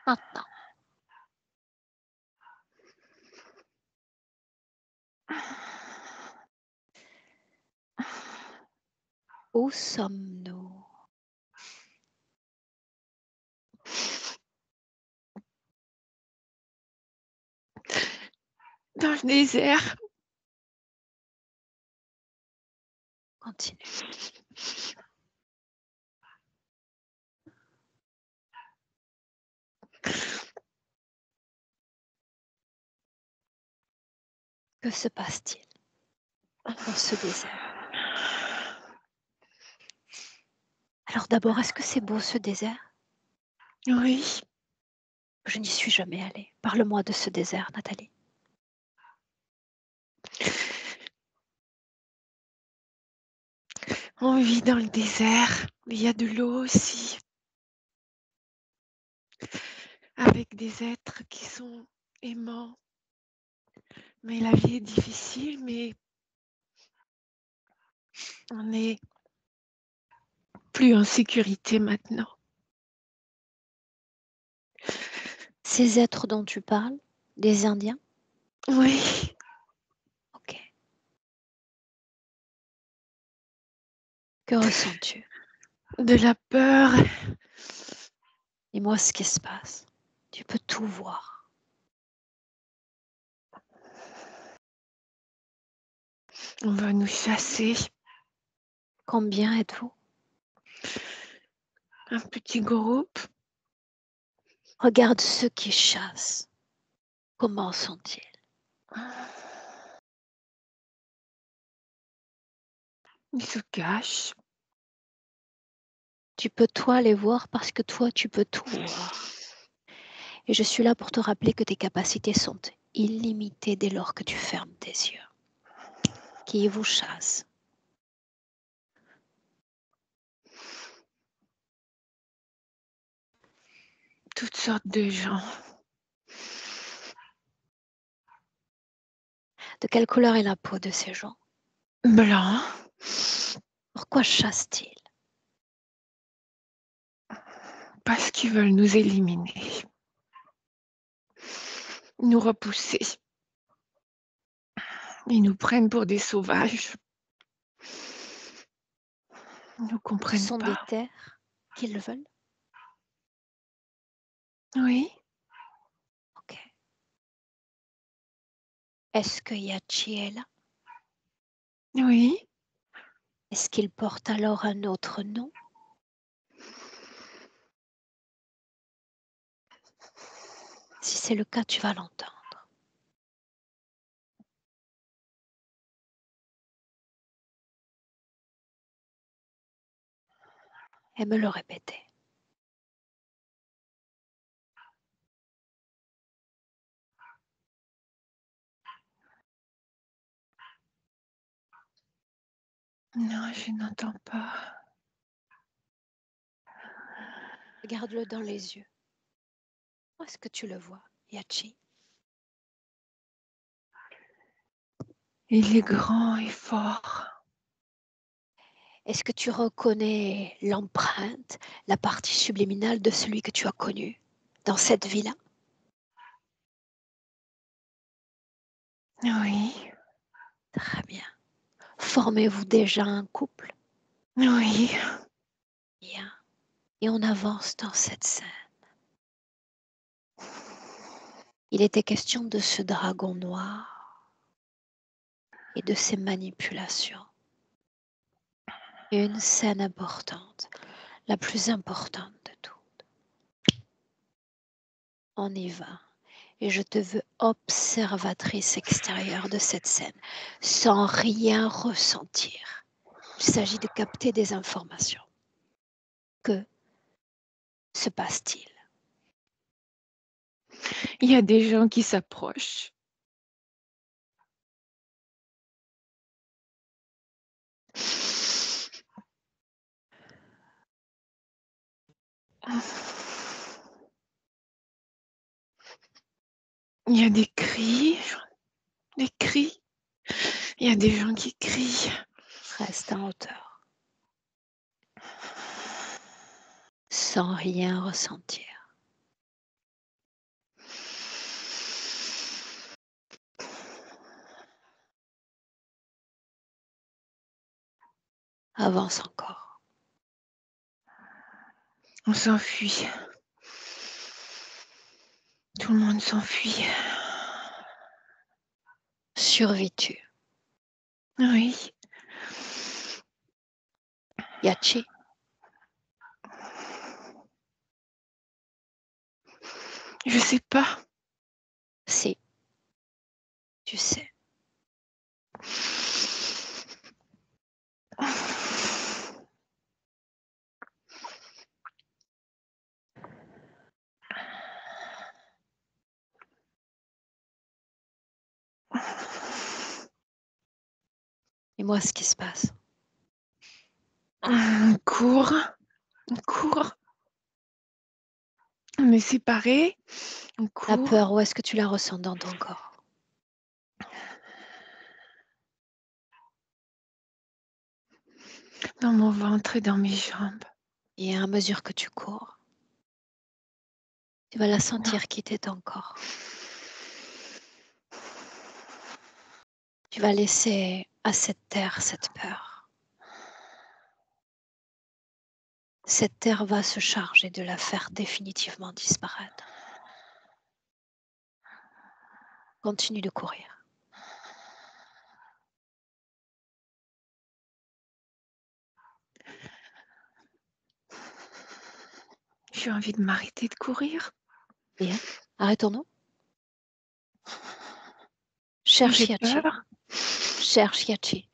Maintenant. Où sommes-nous? Dans le désert. Continue. Que se passe-t-il dans ce désert? Alors d'abord, est-ce que c'est beau ce désert? Oui. Je n'y suis jamais allée. Parle-moi de ce désert, Nathalie. On vit dans le désert. Il y a de l'eau aussi. Avec des êtres qui sont aimants. Mais la vie est difficile, mais on n'est plus en sécurité maintenant. Ces êtres dont tu parles, des Indiens? Oui. Ok. Que ressens-tu? De la peur. Dis-moi ce qui se passe. Tu peux tout voir. On va nous chasser. Combien êtes-vous? Un petit groupe. Regarde ceux qui chassent. Comment sont-ils? Ils se cachent. Tu peux toi les voir parce que toi tu peux tout voir. Et je suis là pour te rappeler que tes capacités sont illimitées dès lors que tu fermes tes yeux. Qui vous chasse? Toutes sortes de gens. De quelle couleur est la peau de ces gens? Blancs. Pourquoi chassent-ils? Parce qu'ils veulent nous éliminer. Nous repousser. Ils nous prennent pour des sauvages. Ils ne nous Ce comprennent sont des pas. terres qu'ils veulent? Oui. Ok. Est-ce que Yachi est là? Oui. Est-ce qu'il porte alors un autre nom? Si c'est le cas, tu vas l'entendre. Et me le répéter. Non, je n'entends pas. Regarde-le dans les yeux. Où est-ce que tu le vois, Yachi? Il est grand et fort. Est-ce que tu reconnais l'empreinte, la partie subliminale de celui que tu as connu dans cette vie-là? Oui. Très bien. Formez-vous déjà un couple? Oui. Bien. Et on avance dans cette scène. Il était question de ce dragon noir et de ses manipulations. Une scène importante, la plus importante de toutes. On y va. Et je te veux observatrice extérieure de cette scène, sans rien ressentir. Il s'agit de capter des informations. Que se passe-t-il? Il y a des gens qui s'approchent. Il y a des cris. Des cris. Il y a des gens qui crient. Reste en hauteur, sans rien ressentir. Avance encore. On s'enfuit. Tout le monde s'enfuit. Survis-tu? Oui. Yachi? Je sais pas. Si. Tu sais. Dis-moi ce qui se passe. On court. On court. On est séparés. On La court. peur, où est-ce que tu la ressens dans ton corps? Dans mon ventre et dans mes jambes. Et à mesure que tu cours, tu vas la sentir quitter ton corps. Tu vas laisser à cette terre cette peur. Cette terre va se charger de la faire définitivement disparaître. Continue de courir. J'ai envie de m'arrêter de courir. Bien. Arrêtons-nous. J'ai Cherche Yachi. peur. Cherche Yachi.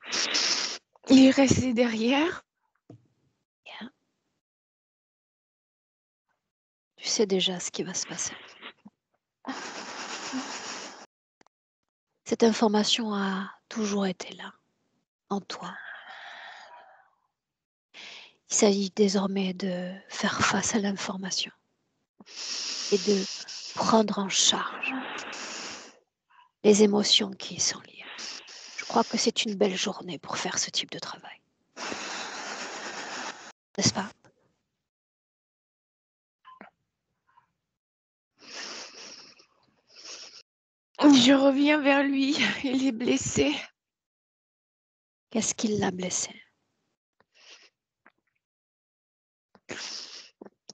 Il est resté derrière. Bien. Tu sais déjà ce qui va se passer. Cette information a toujours été là, en toi. Il s'agit désormais de faire face à l'information et de prendre en charge les émotions qui y sont liées. Je crois que c'est une belle journée pour faire ce type de travail. N'est-ce pas? Je reviens vers lui. Il est blessé. Qu'est-ce qui l'a blessé?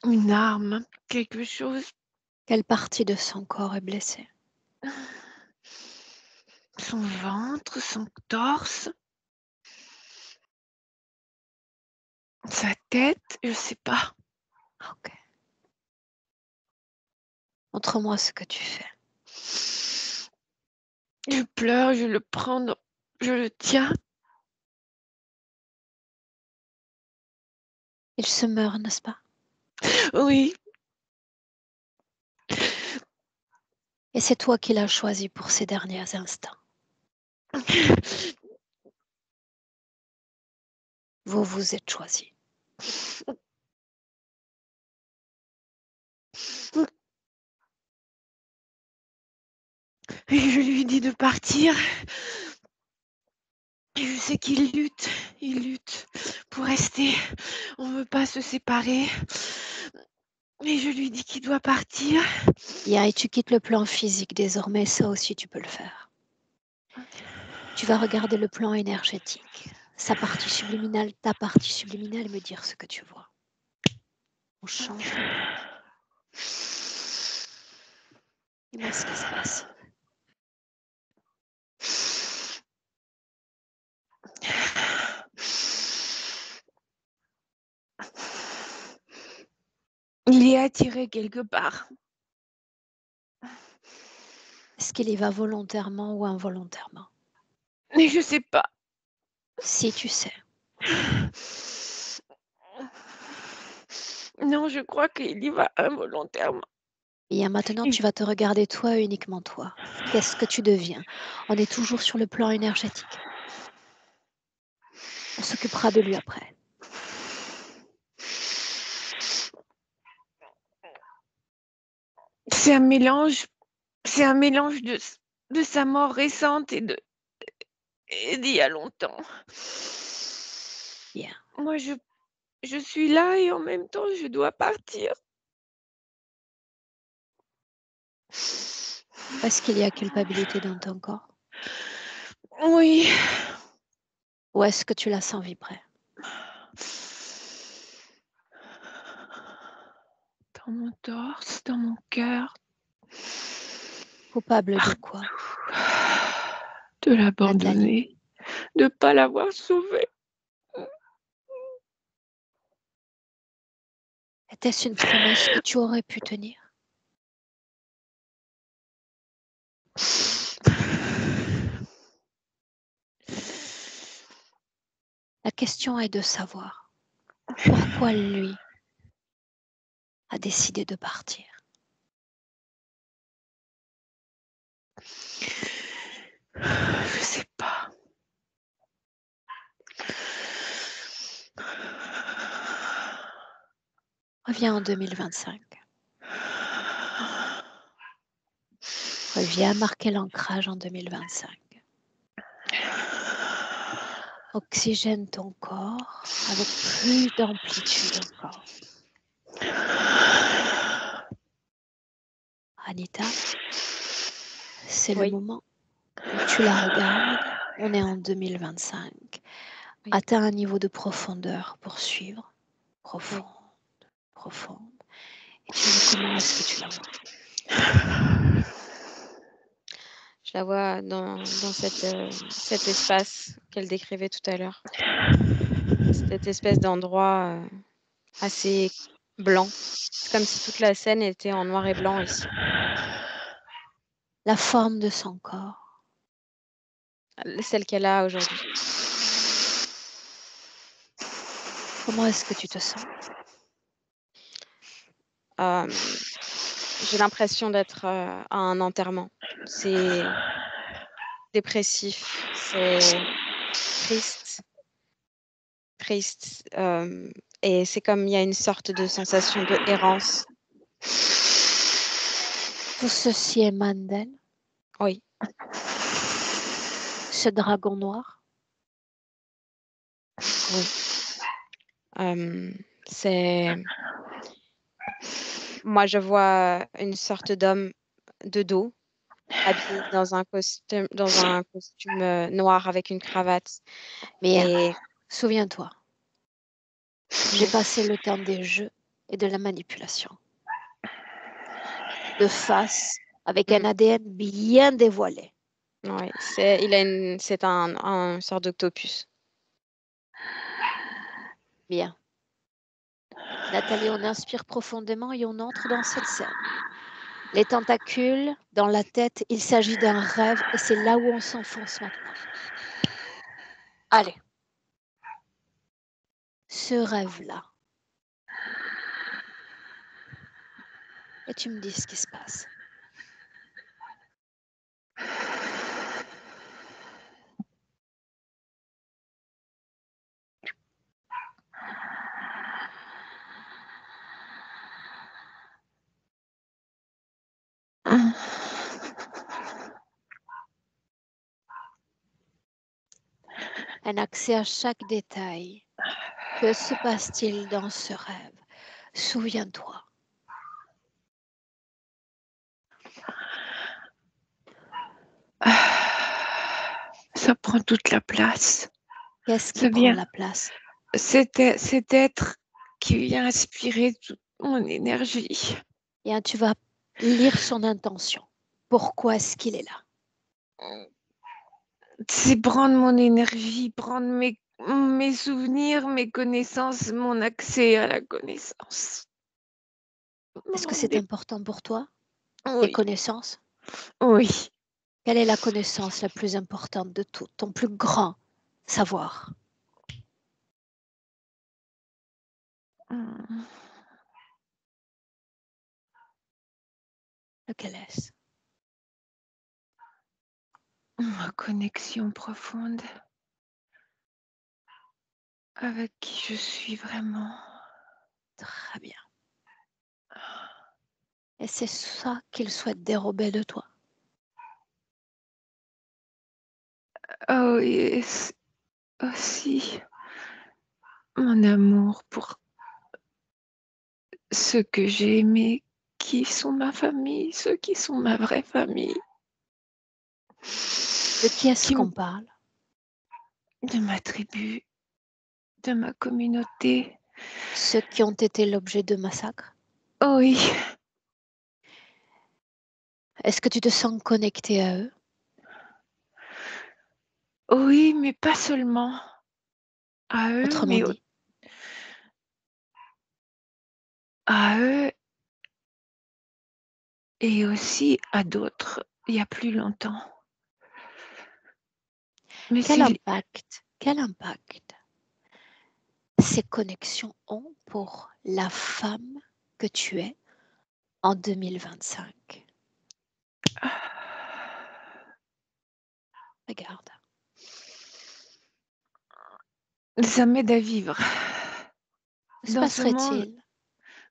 Une arme. Quelque chose. Quelle partie de son corps est blessée? Son ventre, son torse. Sa tête, je sais pas. Ok. Montre-moi ce que tu fais. Je pleure, je le prends, je le tiens. Il se meurt, n'est-ce pas? Oui, Et c'est toi qui l'as choisi pour ces derniers instants. Vous vous êtes choisi. et je lui dis de partir. Et je sais qu'il lutte, il lutte pour rester. On ne veut pas se séparer. Et je lui dis qu'il doit partir. Yeah, et tu quittes le plan physique désormais, ça aussi tu peux le faire. Tu vas regarder le plan énergétique, sa partie subliminale, ta partie subliminale et me dire ce que tu vois. On change de plan. Dis-moi ce qui se passe. Il est attiré quelque part. Est-ce qu'il y va volontairement ou involontairement? Mais je sais pas. Si tu sais. Non, je crois qu'il y va involontairement. Et maintenant, Il- tu vas te regarder toi et uniquement toi. Qu'est-ce que tu deviens? On est toujours sur le plan énergétique. On s'occupera de lui après. C'est un mélange. C'est un mélange de sa mort récente et d'il y a longtemps. Bien. Moi, je suis là et en même temps, je dois partir. Est-ce qu'il y a culpabilité dans ton corps? Oui, Ou est-ce que tu la sens vibrer? Dans mon torse, dans mon cœur. Coupable de quoi? De Nathalie, l'abandonner, de pas l'avoir sauvé. était-ce une promesse que tu aurais pu tenir? La question est de savoir pourquoi lui a décidé de partir. Je sais pas. Reviens en 2025. Reviens marquer l'ancrage en 2025. Oxygène ton corps avec plus d'amplitude encore. Anita, c'est le Oui. moment où tu la regardes. On est en 2025. Oui. Atteins un niveau de profondeur pour suivre. Profonde, profonde. Et tu me dis comment est-ce que tu la vois? Je la vois dans cet espace qu'elle décrivait tout à l'heure. Cette espèce d'endroit assez blanc. C'est comme si toute la scène était en noir et blanc ici. La forme de son corps. Celle qu'elle a aujourd'hui. Comment est-ce que tu te sens? J'ai l'impression d'être à un enterrement. C'est dépressif, c'est triste. Et c'est comme il y a une sorte de sensation de errance. Tout ceci émane d'elle. Oui. Ce dragon noir. Oui. Moi, je vois une sorte d'homme de dos, habillé dans un costume noir avec une cravate. Mais Et souviens-toi, j'ai passé le temps des jeux et de la manipulation. De face, avec un ADN bien dévoilé. ouais, c'est un sort d'octopus. Bien. Nathalie, on inspire profondément et on entre dans cette scène. Les tentacules dans la tête, il s'agit d'un rêve et c'est là où on s'enfonce maintenant. Allez. Ce rêve-là. Et tu me dis ce qui se passe. Un accès à chaque détail. Que se passe-t-il dans ce rêve? Souviens-toi. Ça prend toute la place. Qu'est-ce qui Ça prend vient. la place? Cet être qui vient aspirer toute mon énergie. Bien, tu vas lire son intention. Pourquoi est-ce qu'il est là? C'est prendre mon énergie, prendre mes souvenirs, mes connaissances, mon accès à la connaissance. Est-ce que c'est important pour toi? Les Oui, connaissances? oui. Quelle est la connaissance la plus importante de toutes? Ton plus grand savoir? Lequel est-ce? Ma connexion profonde avec qui je suis vraiment. Très bien. Et c'est ça qu'il souhaite dérober de toi. Oh, et aussi mon amour pour ceux que j'ai aimés, qui sont ma famille, ceux qui sont ma vraie famille. De qui est-ce qu'on parle? De ma tribu, de ma communauté. Ceux qui ont été l'objet de massacres? Oh oui, Est-ce que tu te sens connecté à eux? oui, mais pas seulement à eux, Autrement mais dit, à eux et aussi à d'autres, il y a plus longtemps. Mais quel si, impact ces connexions ont pour la femme que tu es en 2025? Regarde. ça m'aide à vivre Que se dans ce monde passerait-il?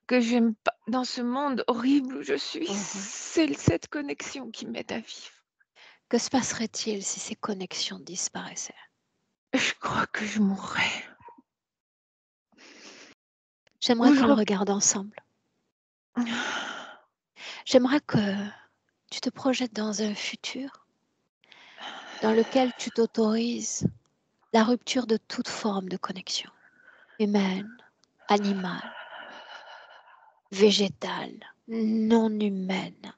que j'aime pas, dans ce monde horrible où je suis. Mhm. C'est cette connexion qui m'aide à vivre. Que se passerait-il si ces connexions disparaissaient? Je crois que je mourrais. J'aimerais Ou je qu'on le rep- regarde ensemble. J'aimerais que tu te projettes dans un futur dans lequel tu t'autorises la rupture de toute forme de connexion, humaine, animale, végétale, non humaine,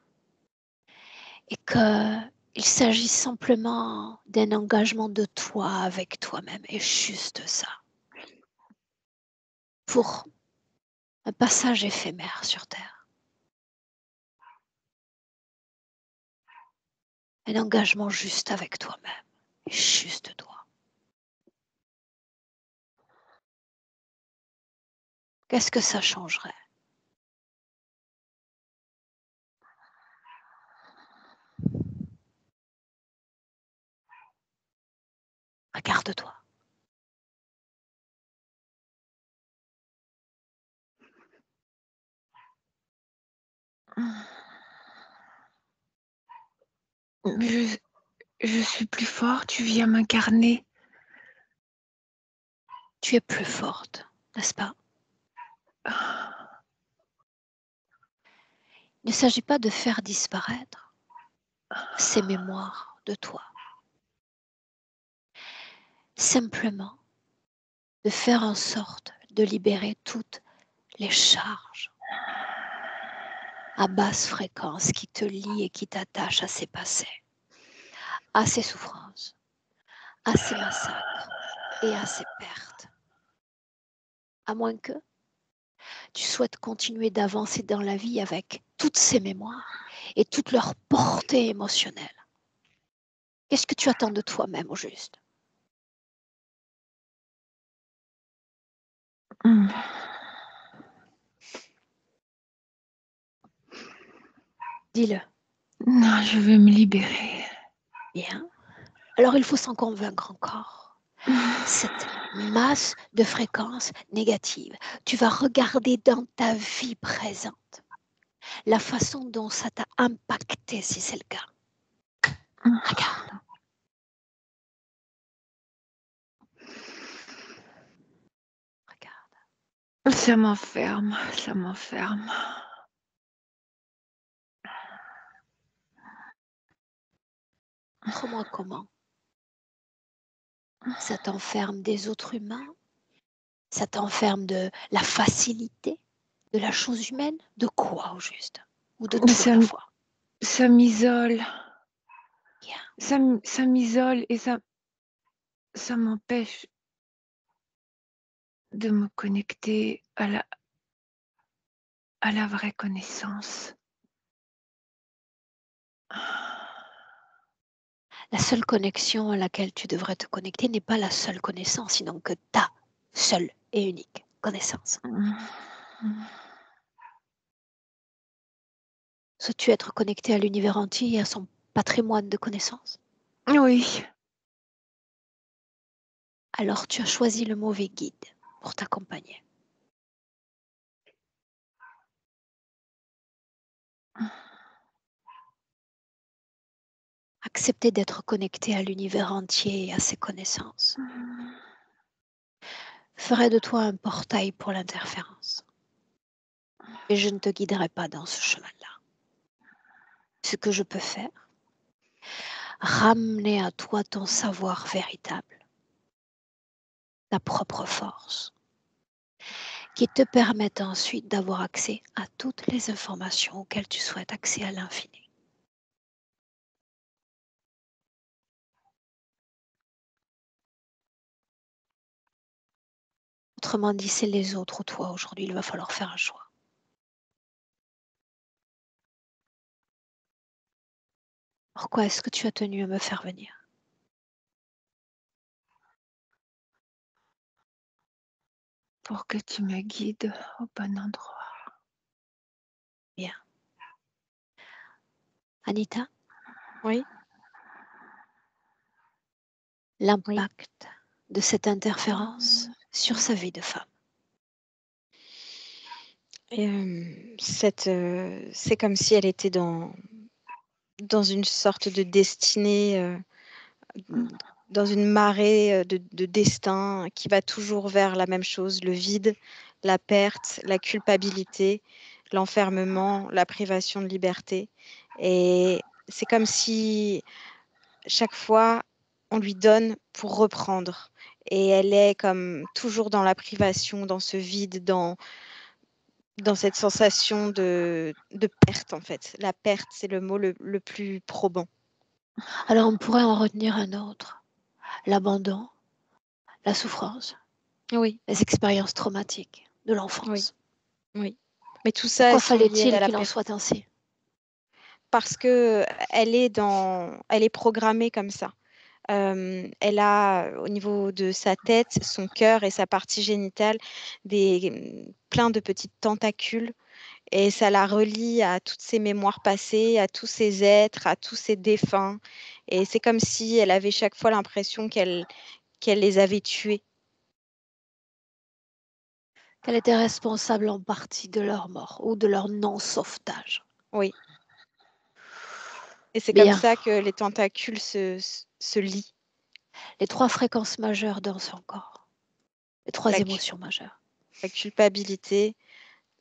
et qu'il s'agit simplement d'un engagement de toi avec toi-même, et juste ça, pour un passage éphémère sur Terre. Un engagement juste avec toi-même, et juste toi. Qu'est-ce que ça changerait? Regarde-toi. je, je suis plus fort, tu viens m'incarner. Tu es plus forte, n'est-ce pas? Il ne s'agit pas de faire disparaître ces mémoires de toi. Simplement de faire en sorte de libérer toutes les charges à basse fréquence qui te lient et qui t'attachent à ces passés, à ces souffrances, à ces massacres et à ces pertes. À moins que tu souhaites continuer d'avancer dans la vie avec toutes ces mémoires et toute leur portée émotionnelle. Qu'est-ce que tu attends de toi-même au juste? Dis-le. Non, je veux me libérer. Bien. Alors il faut s'en convaincre encore. Cette masse de fréquences négatives, tu vas regarder dans ta vie présente la façon dont ça t'a impacté, si c'est le cas. Regarde. Regarde. Ça m'enferme, ça m'enferme. Montre-moi comment. Ça t'enferme des autres humains? Ça t'enferme de la facilité, de la chose humaine? De quoi au juste? Ou de tout à Ça, la fois? ça m'isole. Bien. Ça m'isole et ça m'empêche de me connecter à la vraie connaissance. La seule connexion à laquelle tu devrais te connecter n'est pas la seule connaissance, sinon que ta seule et unique connaissance. Souhaites-tu être connecté à l'univers entier et à son patrimoine de connaissances? Oui. Alors tu as choisi le mauvais guide pour t'accompagner. Accepter d'être connecté à l'univers entier et à ses connaissances ferait de toi un portail pour l'interférence. Et je ne te guiderai pas dans ce chemin-là. Ce que je peux faire, ramener à toi ton savoir véritable, ta propre force, qui te permettent ensuite d'avoir accès à toutes les informations auxquelles tu souhaites accès à l'infini. Autrement dit, c'est les autres ou toi aujourd'hui, il va falloir faire un choix. Pourquoi est-ce que tu as tenu à me faire venir? Pour que tu me guides au bon endroit. Bien. Anita, Oui, l'impact de cette interférence sur sa vie de femme. et c'est comme si elle était dans une sorte de destinée, dans une marée de destin qui va toujours vers la même chose, le vide, la perte, la culpabilité, l'enfermement, la privation de liberté. Et c'est comme si chaque fois, on lui donne pour reprendre. Et elle est comme toujours dans la privation, dans ce vide, dans cette sensation de perte, en fait. La perte, c'est le mot le plus probant. Alors on pourrait en retenir un autre. L'abandon, la souffrance, Oui, les expériences traumatiques de oui, l'enfance. oui. Mais tout ça, Pourquoi elles sont liées fallait-il à la qu'il en perte. soit ainsi? Parce que elle est programmée comme ça. Elle a au niveau de sa tête, son cœur et sa partie génitale plein de petites tentacules et ça la relie à toutes ses mémoires passées, à tous ses êtres, à tous ses défunts. Et c'est comme si elle avait chaque fois l'impression qu'elle les avait tués. Qu'elle était responsable en partie de leur mort ou de leur non-sauvetage. Oui. Et c'est comme Bien. ça que les tentacules se lient. Les 3 fréquences majeures dans son corps. Les 3 La, émotions majeures. la culpabilité,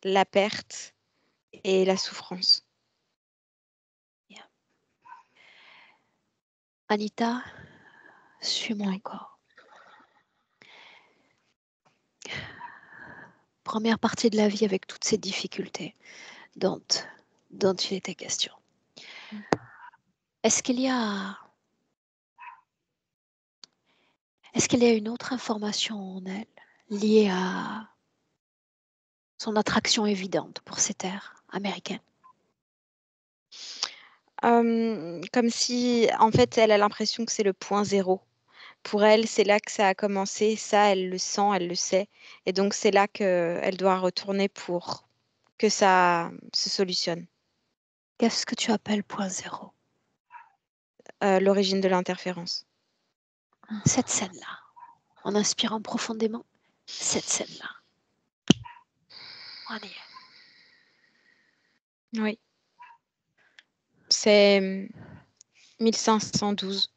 la perte et la souffrance. Bien. Anita, suis-moi Oui. encore. Première partie de la vie avec toutes ces difficultés dont il était question. Est-ce qu'il y a une autre information en elle liée à son attraction évidente pour ces terres américaines? Comme si, en fait, elle a l'impression que c'est le point zéro. Pour elle, c'est là que ça a commencé. Ça, elle le sent, elle le sait. Et donc, c'est là qu'elle doit retourner pour que ça se solutionne. Qu'est-ce que tu appelles point zéro? L'origine de l'interférence. Cette scène-là, en inspirant profondément, cette scène-là. On y est. Oui. C'est 1512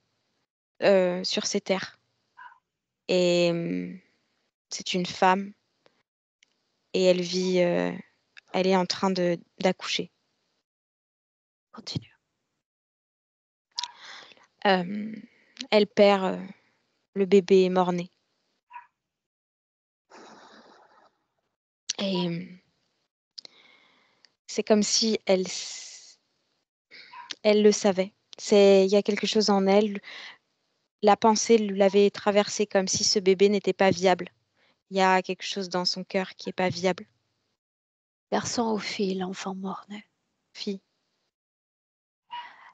sur ces terres. Et c'est une femme et elle vit, elle est en train d'accoucher. Continue. Elle perd le bébé mort-né. Et c'est comme si elle le savait. Il y a quelque chose en elle. La pensée l'avait traversée comme si ce bébé n'était pas viable. Il y a quelque chose dans son cœur qui n'est pas viable. Garçon ou fille, l'enfant mort-né. Fille.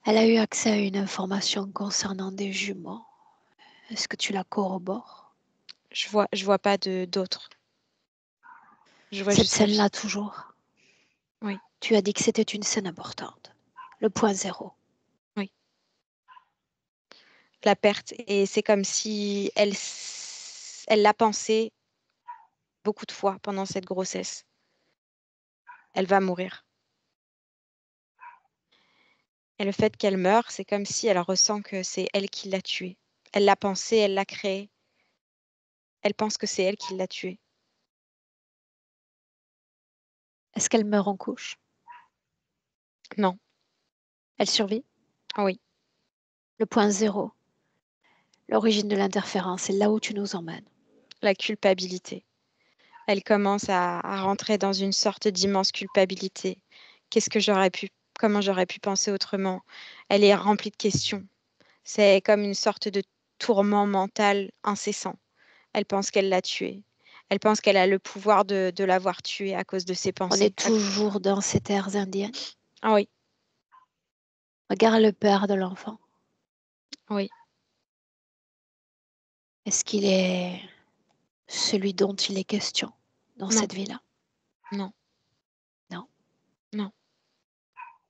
Elle a eu accès à une information concernant des jumeaux. Est-ce que tu la corrobores? Je vois pas d'autre. Je vois Cette juste la fille. scène-là toujours. Oui, Tu as dit que c'était une scène importante. Le point zéro. oui. La perte. Et c'est comme si elle l'a pensé beaucoup de fois pendant cette grossesse. Elle va mourir. Et le fait qu'elle meure, c'est comme si elle ressent que c'est elle qui l'a tué. Elle l'a pensé, elle l'a créé. Elle pense que c'est elle qui l'a tué. Est-ce qu'elle meurt en couche? Non. Elle survit? Ah oui. Le point zéro. L'origine de l'interférence, c'est là où tu nous emmènes. la culpabilité. Elle commence à rentrer dans une sorte d'immense culpabilité. Comment j'aurais pu penser autrement? Elle est remplie de questions. C'est comme une sorte de tourment mental incessant. Elle pense qu'elle l'a tué. Elle pense qu'elle a le pouvoir de l'avoir tué à cause de ses On pensées. est toujours dans ces terres indiennes. Ah oui, Regarde le père de l'enfant. oui, Est-ce qu'il est celui dont il est question dans non, cette vie-là? non, Non. non.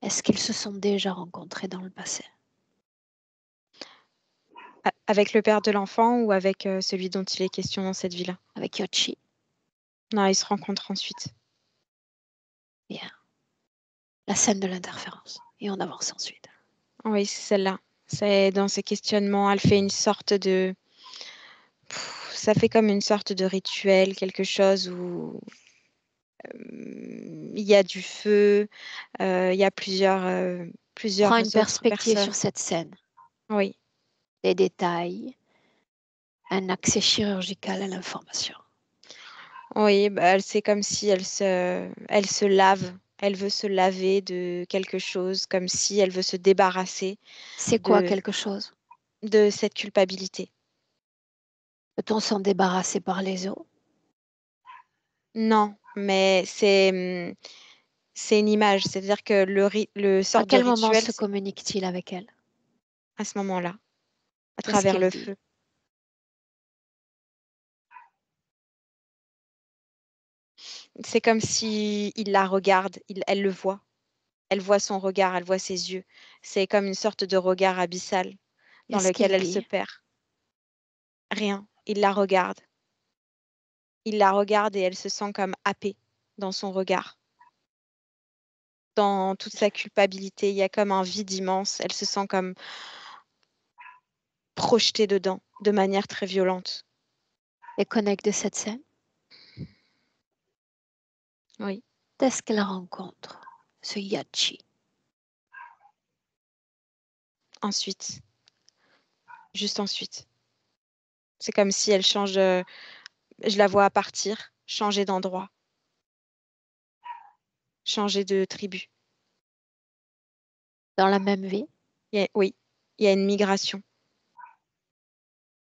Est-ce qu'ils se sont déjà rencontrés dans le passé? Avec le père de l'enfant ou avec celui dont il est question dans cette vie-là? Avec Yoshi? Non, ils se rencontrent ensuite. Bien. La scène de l'interférence. Et on avance ensuite. Oui, c'est celle-là. C'est dans ces questionnements, elle fait une sorte de... Ça fait comme une sorte de rituel, quelque chose où il y a du feu, il y a plusieurs Prends une autres perspective personnes. sur cette scène. Oui, Des détails, un accès chirurgical à l'information. oui, bah, c'est comme si elle se lave. Elle veut se laver de quelque chose, comme si elle veut se débarrasser C'est quoi de, quelque chose? de cette culpabilité. Peut-on s'en débarrasser par les os? Non, mais c'est une image, c'est-à-dire que le À sorte de quel moment rituel, se c'est communique-t-il avec elle? à ce moment-là, à Qu'est-ce travers qu'il le dit? feu. C'est comme si il la regarde, elle le voit. Elle voit son regard, elle voit ses yeux. C'est comme une sorte de regard abyssal dans Qu'est-ce lequel qu'il elle se dit? perd. Rien. Il la regarde. Il la regarde et elle se sent comme happée dans son regard. Dans toute sa culpabilité, il y a comme un vide immense. Elle se sent comme projetée dedans de manière très violente. Et connecte de cette scène? Oui. Est-ce qu'elle rencontre ce Yachi? Ensuite, juste ensuite. C'est comme si elle change, je la vois partir, changer d'endroit, changer de tribu. Dans la même vie? Oui, il y a une migration.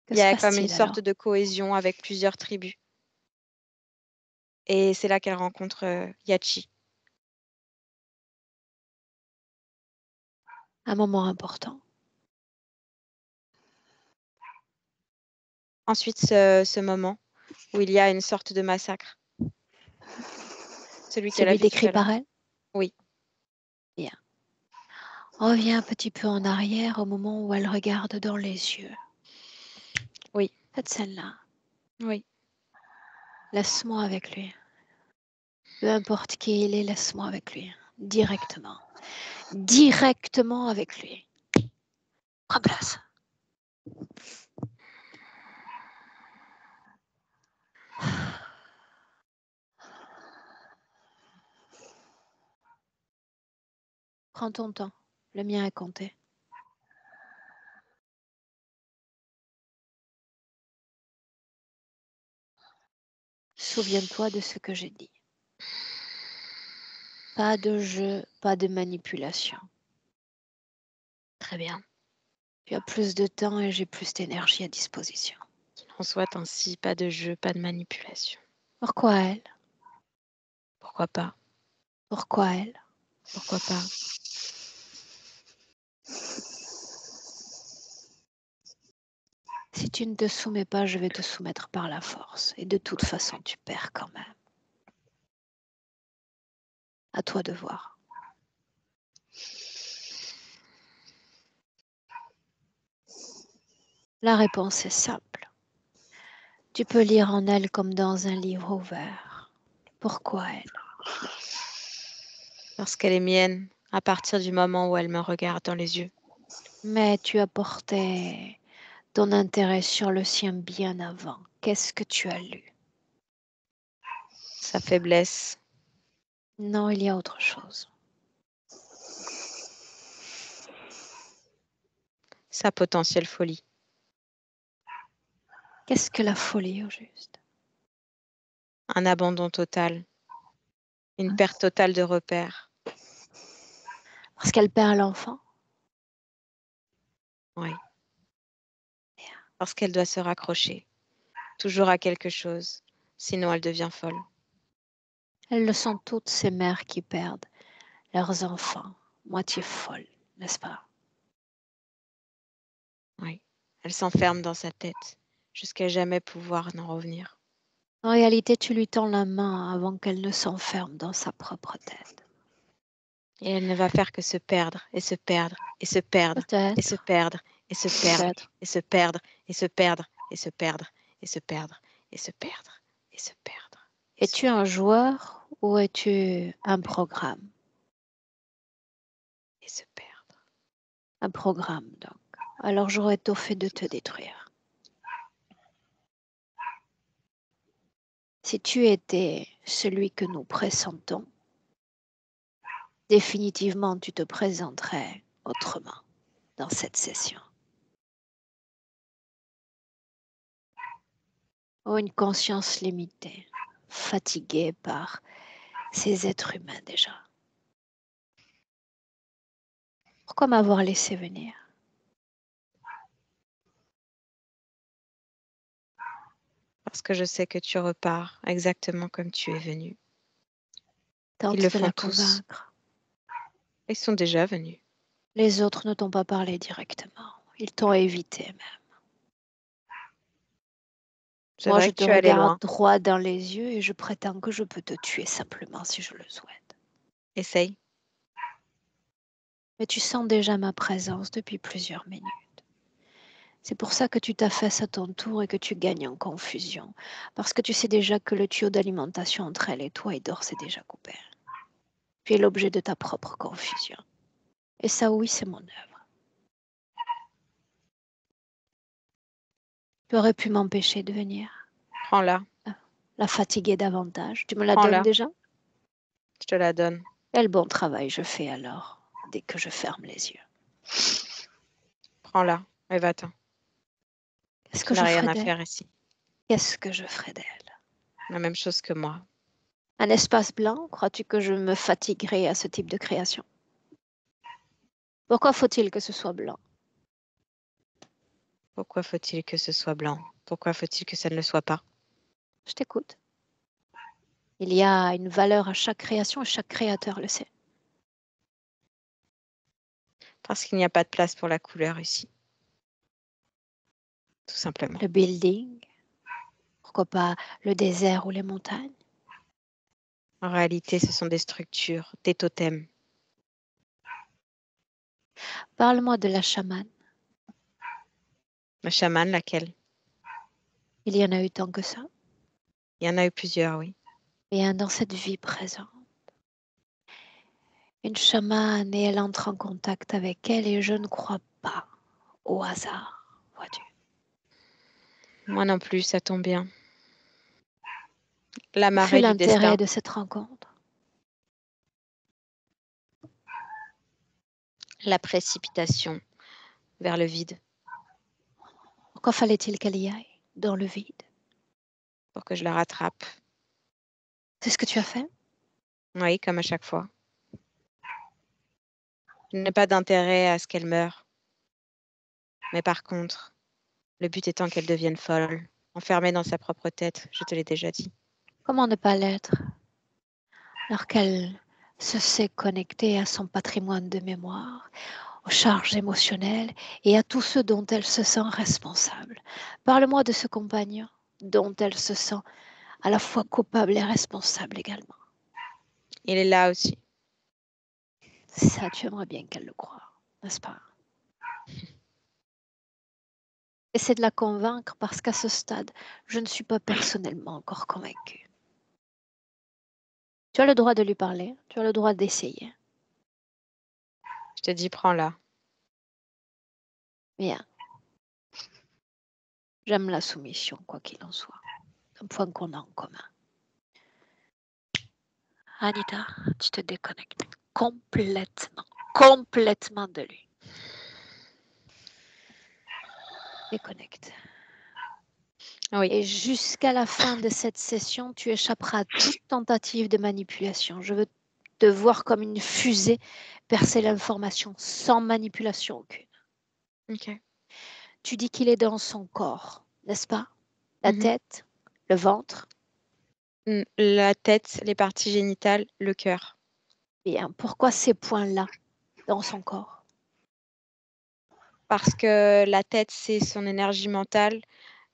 Que Il y se a comme une passe-t-il sorte alors? de cohésion avec plusieurs tribus. Et c'est là qu'elle rencontre Yachi. Un moment important. Ensuite, ce moment où il y a une sorte de massacre. Celui qu'elle a Celui vu tout décrit à l'heure. par elle? Oui, Bien. Reviens un petit peu en arrière au moment où elle regarde dans les yeux. oui, Cette scène-là. oui. Laisse-moi avec lui. Peu importe qui il est, laisse-moi avec lui. Directement. Directement avec lui. Prends place. Prends ton temps. Le mien est compté. Souviens-toi de ce que j'ai dit. Pas de jeu, pas de manipulation. Très bien. Tu as plus de temps et j'ai plus d'énergie à disposition. Qu'il en soit ainsi, pas de jeu, pas de manipulation. Pourquoi elle? Pourquoi pas? Pourquoi elle? Pourquoi pas? Si tu ne te soumets pas, je vais te soumettre par la force. Et de toute façon, tu perds quand même. À toi de voir. La réponse est simple. Tu peux lire en elle comme dans un livre ouvert. Pourquoi elle? Parce qu'elle est mienne à partir du moment où elle me regarde dans les yeux. Mais tu as porté ton intérêt sur le sien bien avant. Qu'est-ce que tu as lu? Sa faiblesse, Non, il y a autre chose. sa potentielle folie. Qu'est-ce que la folie au juste? un abandon total, une Hein? perte totale de repères. Parce qu'elle perd l'enfant. Oui. Parce qu'elle doit se raccrocher, toujours à quelque chose, sinon elle devient folle. Elles le sont toutes, ces mères qui perdent leurs enfants, moitié folles, n'est-ce pas? Oui. Elle s'enferme dans sa tête, jusqu'à jamais pouvoir n'en revenir. En réalité, tu lui tends la main avant qu'elle ne s'enferme dans sa propre tête. Et elle ne va faire que se perdre, et se perdre, et se perdre, et se Peut-être, perdre, et se perdre, peut-être. et se perdre, et se perdre, et se perdre, et se perdre, et se perdre, et se perdre. Es-tu un joueur ou es-tu un programme? Et se perdre. Un programme, donc. Alors j'aurais tôt fait de te détruire. Si tu étais celui que nous pressentons, définitivement tu te présenterais autrement dans cette session. Oh, une conscience limitée, fatiguée par ces êtres humains déjà. Pourquoi m'avoir laissé venir? Parce que je sais que tu repars exactement comme tu es venu. Ils Tente le de font la tous. convaincre. Ils sont déjà venus. Les autres ne t'ont pas parlé directement. Ils t'ont évité même. C'est Moi, vrai je que te tu es allé regarde loin. droit dans les yeux et je prétends que je peux te tuer simplement si je le souhaite. Essaye. Mais tu sens déjà ma présence depuis plusieurs minutes. C'est pour ça que tu t'affaisses à ton tour et que tu gagnes en confusion. Parce que tu sais déjà que le tuyau d'alimentation entre elle et toi est d'ores et déjà coupé. Tu es l'objet de ta propre confusion. Et ça, oui, c'est mon œuvre. Tu aurais pu m'empêcher de venir, Prends-la. la fatiguer davantage. Tu me la donnes Prends-la. déjà? Je te la donne. Quel bon travail je fais alors, dès que je ferme les yeux. Prends-la. Et va-t'en. Qu'est-ce Tu que n'as je rien ferai à d'elle? faire ici. Qu'est-ce que je ferai d'elle? La même chose que moi. Un espace blanc? Crois-tu que je me fatiguerai à ce type de création? Pourquoi faut-il que ce soit blanc? Pourquoi faut-il que ce soit blanc? Pourquoi faut-il que ça ne le soit pas? Je t'écoute. Il y a une valeur à chaque création et chaque créateur le sait. Parce qu'il n'y a pas de place pour la couleur ici. Tout simplement. Le building, pourquoi pas le désert ou les montagnes? En réalité, ce sont des structures, des totems. Parle-moi de la chamane. La chamane, laquelle? Il y en a eu tant que ça. Il y en a eu plusieurs, oui. Et dans cette vie présente, une chamane et elle entre en contact avec elle et je ne crois pas au hasard, vois-tu. Moi non plus, ça tombe bien. La Quel fut marée du l'intérêt destin. de cette rencontre? La précipitation vers le vide. Pourquoi fallait-il qu'elle y aille, dans le vide? Pour que je la rattrape. C'est ce que tu as fait? Oui, comme à chaque fois. Je n'ai pas d'intérêt à ce qu'elle meure. Mais par contre, le but étant qu'elle devienne folle, enfermée dans sa propre tête, je te l'ai déjà dit. Comment ne pas l'être, alors qu'elle se sait connectée à son patrimoine de mémoire, aux charges émotionnelles et à tout ce dont elle se sent responsable? Parle-moi de ce compagnon dont elle se sent à la fois coupable et responsable également. Il est là aussi. Ça, tu aimerais bien qu'elle le croie, n'est-ce pas? Essaie de la convaincre parce qu'à ce stade, je ne suis pas personnellement encore convaincue. Tu as le droit de lui parler, tu as le droit d'essayer. Je te dis, prends-la. Bien, j'aime la soumission, quoi qu'il en soit. Un point qu'on a en commun. Anita, tu te déconnectes complètement de lui. Déconnecte. Oui, Et jusqu'à la fin de cette session, tu échapperas à toute tentative de manipulation. Je veux te voir comme une fusée percer l'information sans manipulation aucune. ok. Tu dis qu'il est dans son corps, n'est-ce pas? La Mhm. tête, le ventre. La tête, les parties génitales, le cœur. Bien, pourquoi ces points-là dans son corps? Parce que la tête, c'est son énergie mentale.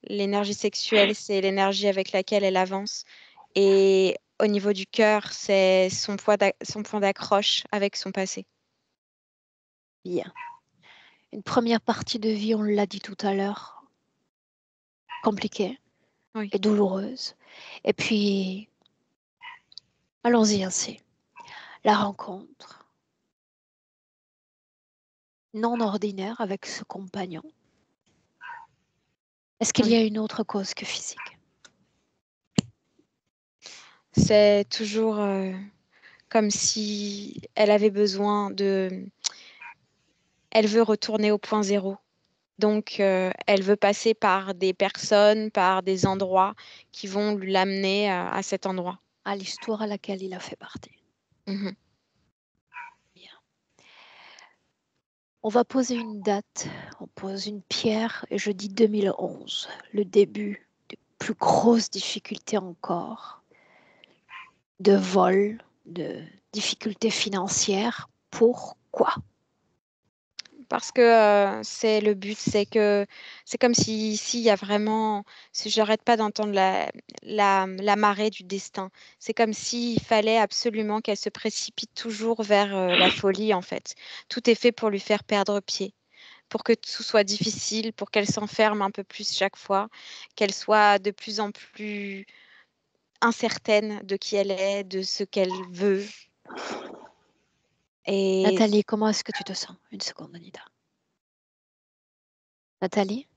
L'énergie sexuelle, c'est l'énergie avec laquelle elle avance. Et au niveau du cœur, c'est son point d'accroche avec son passé. Bien. Une première partie de vie, on l'a dit tout à l'heure, compliquée Oui. et douloureuse. Et puis, allons-y ainsi. La rencontre non ordinaire avec ce compagnon. Est-ce qu'il y Oui. a une autre cause que physique? C'est toujours comme si elle avait besoin de... Elle veut retourner au point zéro. Donc, elle veut passer par des personnes, par des endroits qui vont l'amener à cet endroit. À l'histoire à laquelle il a fait partie. Mhm. Bien. On va poser une date, on pose une pierre et je dis 2011, le début des plus grosses difficultés encore, de vol, de difficultés financières. Pourquoi? Parce que c'est le but, c'est que c'est comme si ici, il y a vraiment, si j'arrête pas d'entendre la marée du destin, c'est comme s'il fallait absolument qu'elle se précipite toujours vers la folie, en fait. Tout est fait pour lui faire perdre pied, pour que tout soit difficile, pour qu'elle s'enferme un peu plus chaque fois, qu'elle soit de plus en plus incertaine de qui elle est, de ce qu'elle veut. Et Nathalie, comment est-ce que tu te sens? Une seconde, Anita. Nathalie,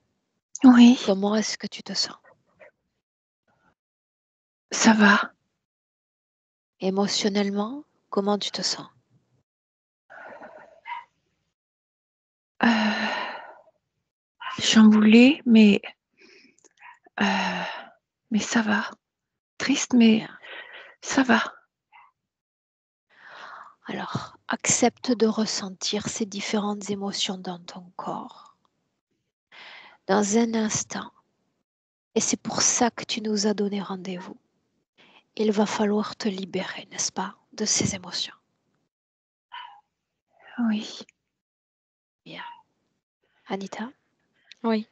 Oui, comment est-ce que tu te sens? ça va. Émotionnellement, comment tu te sens? Euh, chamboulée, euh, mais ça va. Triste, mais Bien. ça va. Alors, accepte de ressentir ces différentes émotions dans ton corps. Dans un instant, et c'est pour ça que tu nous as donné rendez-vous, il va falloir te libérer, n'est-ce pas, de ces émotions. Oui. Bien. Anita, oui,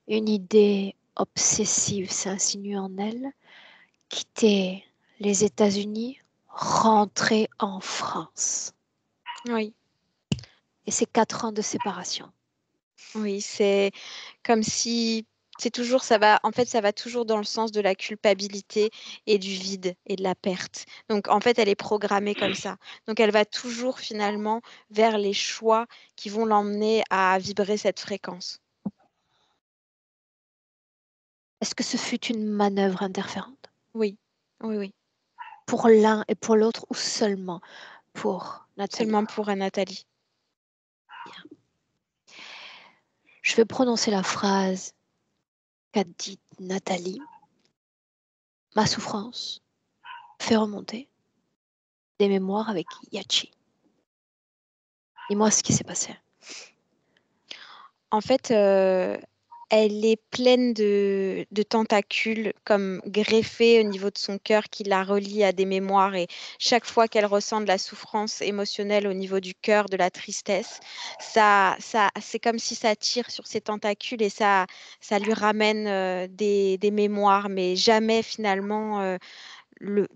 une idée obsessive s'insinue en elle, quitter les États-Unis, rentrer en France. oui. Et c'est 4 ans de séparation. Oui, c'est comme si c'est toujours, ça va, en fait, ça va toujours dans le sens de la culpabilité et du vide et de la perte. Donc, en fait, elle est programmée comme ça. Donc, elle va toujours finalement vers les choix qui vont l'emmener à vibrer cette fréquence. Est-ce que ce fut une manœuvre interférente Oui, oui, oui. pour l'un et pour l'autre ou seulement pour Nathalie? Seulement pour Nathalie. Bien. Je vais prononcer la phrase qu'a dite Nathalie. Ma souffrance fait remonter des mémoires avec Yachi. Dis-moi ce qui s'est passé. En fait, elle est pleine de tentacules comme greffés au niveau de son cœur qui la relient à des mémoires. Et chaque fois qu'elle ressent de la souffrance émotionnelle au niveau du cœur, de la tristesse, c'est comme si ça tire sur ses tentacules et ça lui ramène des mémoires, mais jamais finalement, le,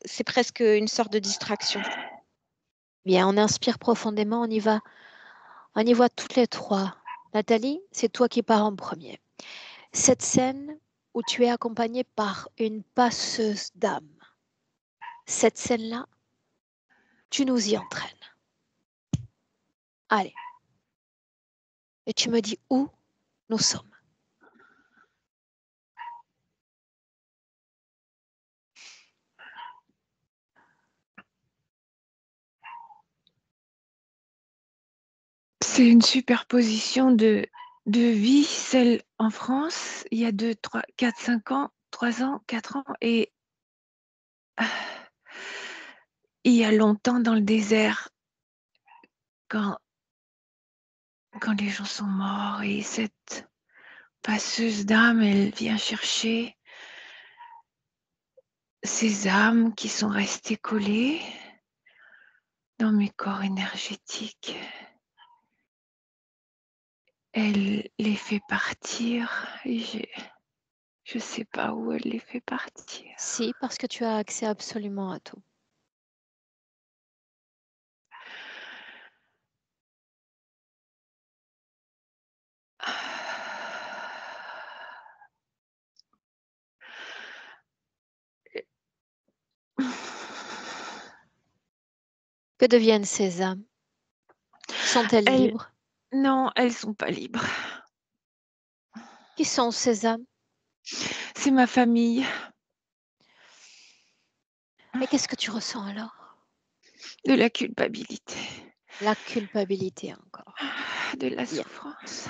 c'est presque une sorte de distraction. Bien, on inspire profondément, on y voit toutes les trois. Nathalie, c'est toi qui pars en premier. Cette scène où tu es accompagnée par une passeuse d'âme, cette scène-là, tu nous y entraînes. Allez, et tu me dis où nous sommes. C'est une superposition de de vie, celle en France, il y a 2, 3, 4, 5 ans, 3 ans, 4 ans, et il y a longtemps dans le désert, quand les gens sont morts, et cette passeuse d'âme, elle vient chercher ces âmes qui sont restées collées dans mes corps énergétiques. Elle les fait partir, et je sais pas où elle les fait partir. Si, parce que tu as accès absolument à tout. Que deviennent ces âmes? Sont-elles libres? Non, elles sont pas libres. Qui sont ces âmes? C'est ma famille. Et qu'est-ce que tu ressens alors? De la culpabilité. La culpabilité encore. De la Bien. souffrance.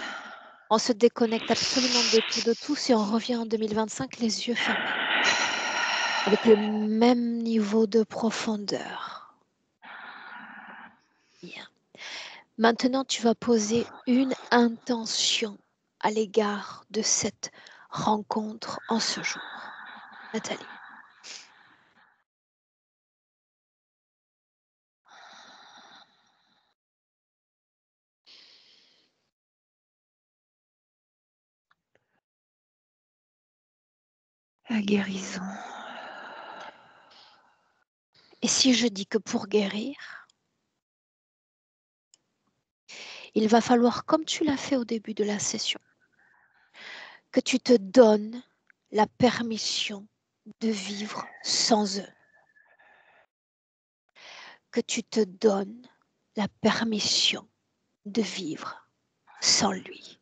On se déconnecte absolument de tout si on revient en 2025 les yeux fermés, avec le même niveau de profondeur. Bien. Maintenant, tu vas poser une intention à l'égard de cette rencontre en ce jour. Nathalie. La guérison. Et si je dis que pour guérir, il va falloir, comme tu l'as fait au début de la session, que tu te donnes la permission de vivre sans eux. Que tu te donnes la permission de vivre sans lui.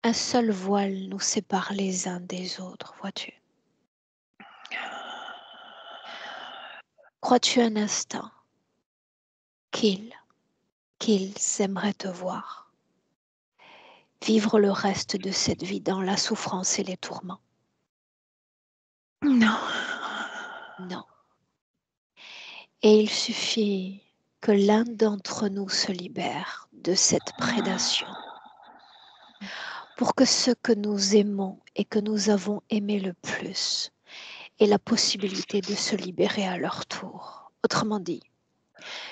Un seul voile nous sépare les uns des autres, vois-tu. Crois-tu un instant qu'ils aimeraient te voir vivre le reste de cette vie dans la souffrance et les tourments? Non. Non. Et il suffit que l'un d'entre nous se libère de cette prédation pour que ceux que nous aimons et que nous avons aimé le plus aient la possibilité de se libérer à leur tour. Autrement dit,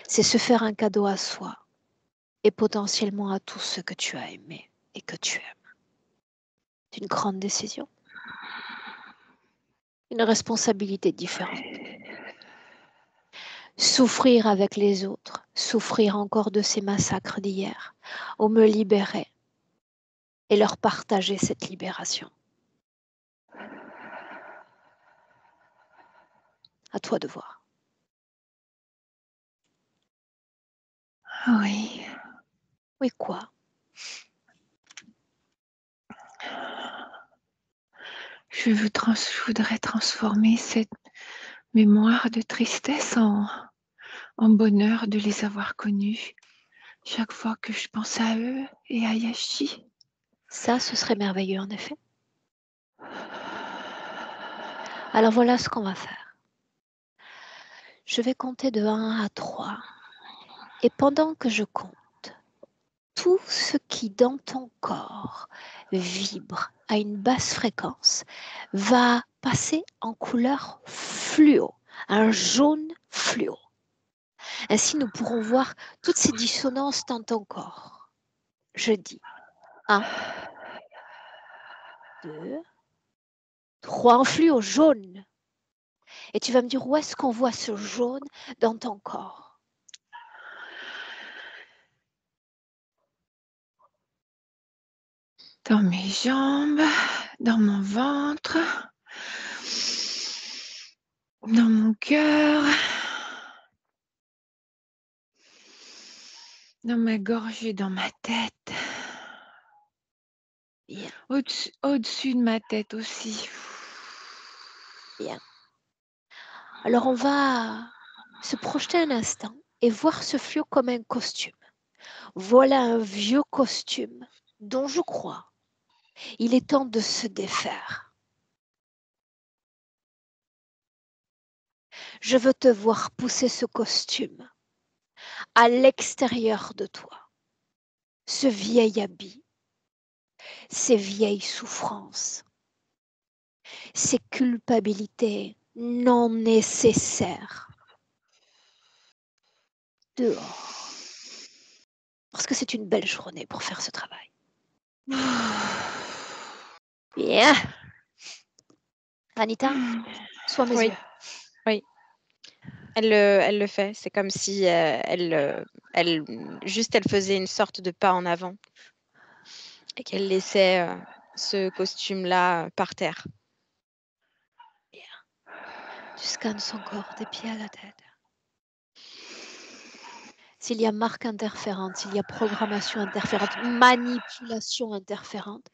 c'est se faire un cadeau à soi et potentiellement à tous ceux que tu as aimés et que tu aimes. C'est une grande décision, une responsabilité différente. Souffrir avec les autres, souffrir encore de ces massacres d'hier, ou me libérer et leur partager cette libération. À toi de voir. Oui. Oui, quoi? Je voudrais transformer cette mémoire de tristesse en bonheur de les avoir connus. Chaque fois que je pense à eux et à Yashi. Ça, ce serait merveilleux en effet. Alors voilà ce qu'on va faire. Je vais compter de 1 à 3. Et pendant que je compte, tout ce qui dans ton corps vibre à une basse fréquence va passer en couleur fluo, un jaune fluo. Ainsi, nous pourrons voir toutes ces dissonances dans ton corps. Je dis 1, 2, 3 en fluo jaune. Et tu vas me dire où est-ce qu'on voit ce jaune dans ton corps? Dans mes jambes, dans mon ventre, dans mon cœur, dans ma gorge et dans ma tête. Bien. Au-dessus de ma tête aussi. Bien. Alors on va se projeter un instant et voir ce fléau comme un costume. Voilà un vieux costume dont je crois il est temps de se défaire. Je veux te voir pousser ce costume à l'extérieur de toi, ce vieil habit, ces vieilles souffrances, ces culpabilités non nécessaires dehors. Parce que c'est une belle journée pour faire ce travail. Bien. Anita, sois mes Oui, yeux. oui. Elle le fait. C'est comme si elle faisait une sorte de pas en avant et qu'elle laissait ce costume-là par terre. Bien. Tu scannes son corps des pieds à la tête. S'il y a marque interférente, s'il y a programmation interférente, manipulation interférente,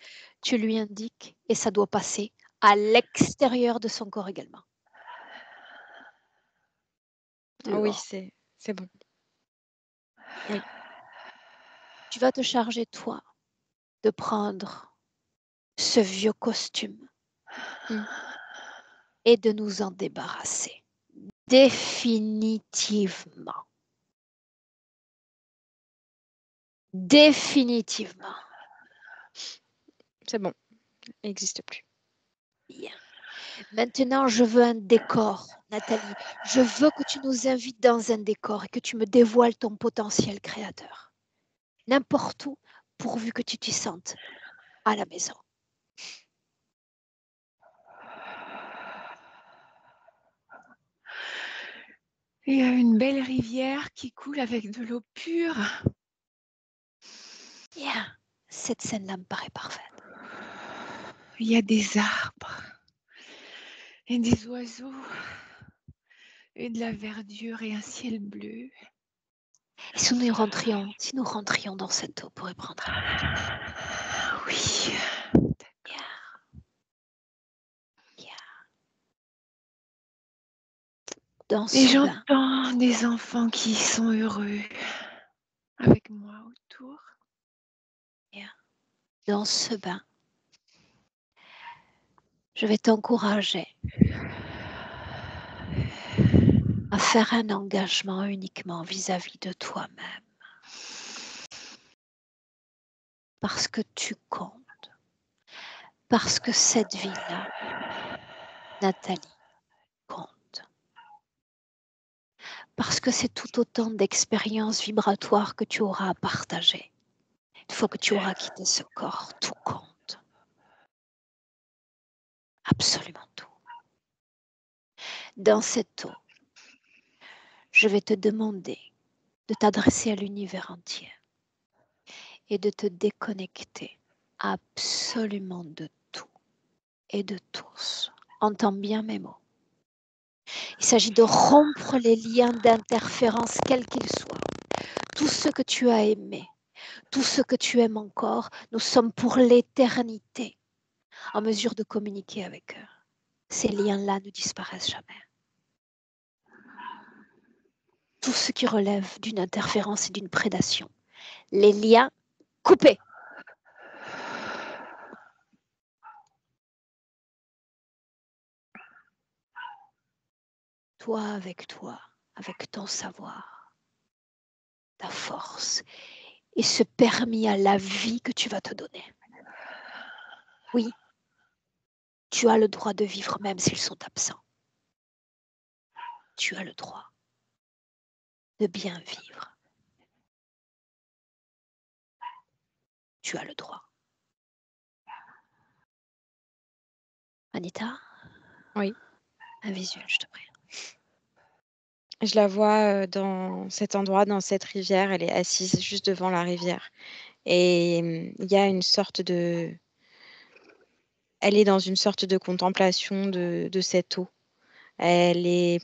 tu lui indiques et ça doit passer à l'extérieur de son corps également. Oui, Dehors. c'est bon. Tu vas te charger, toi, de prendre ce vieux costume Mm. et de nous en débarrasser. Définitivement. Définitivement. C'est bon. Il n'existe plus. Bien. Maintenant, je veux un décor, Nathalie. Je veux que tu nous invites dans un décor et que tu me dévoiles ton potentiel créateur. N'importe où, pourvu que tu t'y sentes à la maison. Il y a une belle rivière qui coule avec de l'eau pure. Bien. Cette scène-là me paraît parfaite. Il y a des arbres et des oiseaux et de la verdure et un ciel bleu. Et si nous rentrions dans cette eau pour y prendre un bain. Oui. Bien. Bien. Dans Et ce bain. j'entends des enfants qui sont heureux avec moi autour. Bien. Dans ce bain. Je vais t'encourager à faire un engagement uniquement vis-à-vis de toi-même. Parce que tu comptes. Parce que cette vie-là, Nathalie, compte. Parce que c'est tout autant d'expériences vibratoires que tu auras à partager. Une fois que tu auras quitté ce corps, tout compte. Absolument tout. Dans cette eau, je vais te demander de t'adresser à l'univers entier et de te déconnecter absolument de tout et de tous. Entends bien mes mots. Il s'agit de rompre les liens d'interférence, quels qu'ils soient. Tout ce que tu as aimé, tout ce que tu aimes encore, nous sommes pour l'éternité en mesure de communiquer avec eux. Ces liens-là ne disparaissent jamais. Tout ce qui relève d'une interférence et d'une prédation, les liens coupés. Toi, avec ton savoir, ta force et ce permis à la vie que tu vas te donner. Oui, tu as le droit de vivre même s'ils sont absents. Tu as le droit de bien vivre. Tu as le droit. Anita? Oui. Un visuel, je te prie. Je la vois dans cet endroit, dans cette rivière. Elle est assise juste devant la rivière. Et il y a une sorte de... Elle est dans une sorte de contemplation de cette eau. Elle est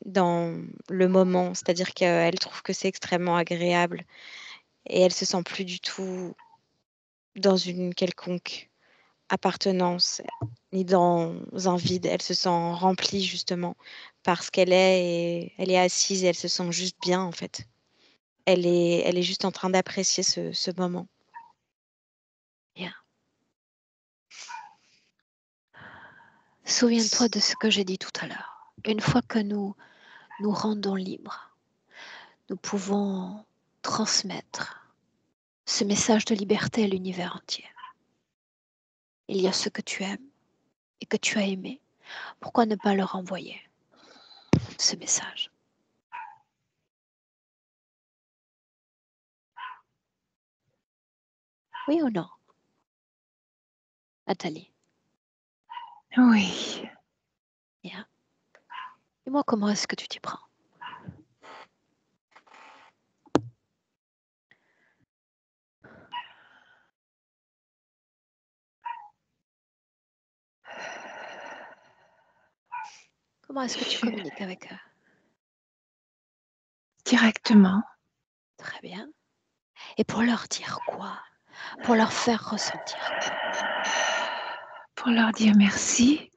dans le moment, c'est-à-dire qu'elle trouve que c'est extrêmement agréable et elle se sent plus du tout dans une quelconque appartenance, ni dans un vide. Elle se sent remplie justement parce qu'elle est assise et elle se sent juste bien en fait. Elle est juste en train d'apprécier ce moment. Bien. Souviens-toi de ce que j'ai dit tout à l'heure. Une fois que nous nous rendons libres, nous pouvons transmettre ce message de liberté à l'univers entier. Il y a ce que tu aimes et que tu as aimé. Pourquoi ne pas leur envoyer ce message? Oui ou non, Nathalie? Oui. Bien. Dis-moi comment est-ce que tu t'y prends? Comment est-ce que tu communiques avec eux? Directement. Très bien. Et pour leur dire quoi? Pour leur faire ressentir quoi? Pour leur dire merci.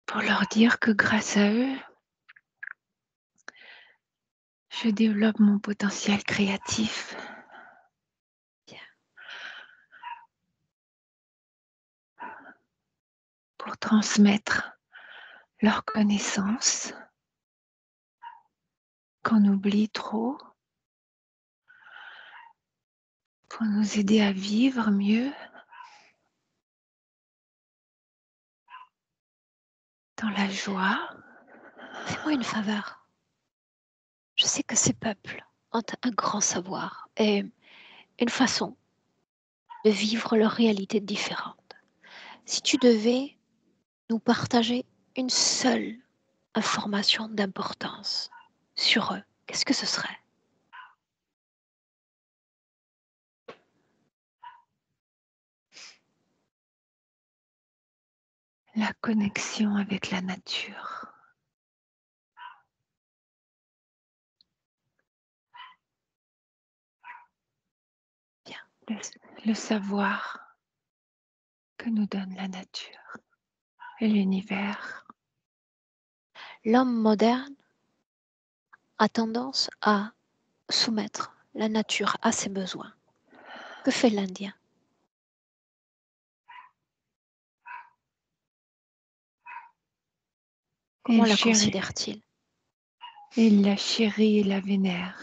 Pour leur dire que grâce à eux, je développe mon potentiel créatif. Bien. Pour transmettre leurs connaissances qu'on oublie trop, pour nous aider à vivre mieux dans la joie. Fais-moi une faveur. Je sais que ces peuples ont un grand savoir et une façon de vivre leur réalité différente. Si tu devais nous partager une seule information d'importance sur eux, qu'est-ce que ce serait? La connexion avec la nature. Bien. Le savoir que nous donne la nature et l'univers. L'homme moderne a tendance à soumettre la nature à ses besoins. Que fait l'Indien? Comment la considère-t-il? Il la chérit et la vénère.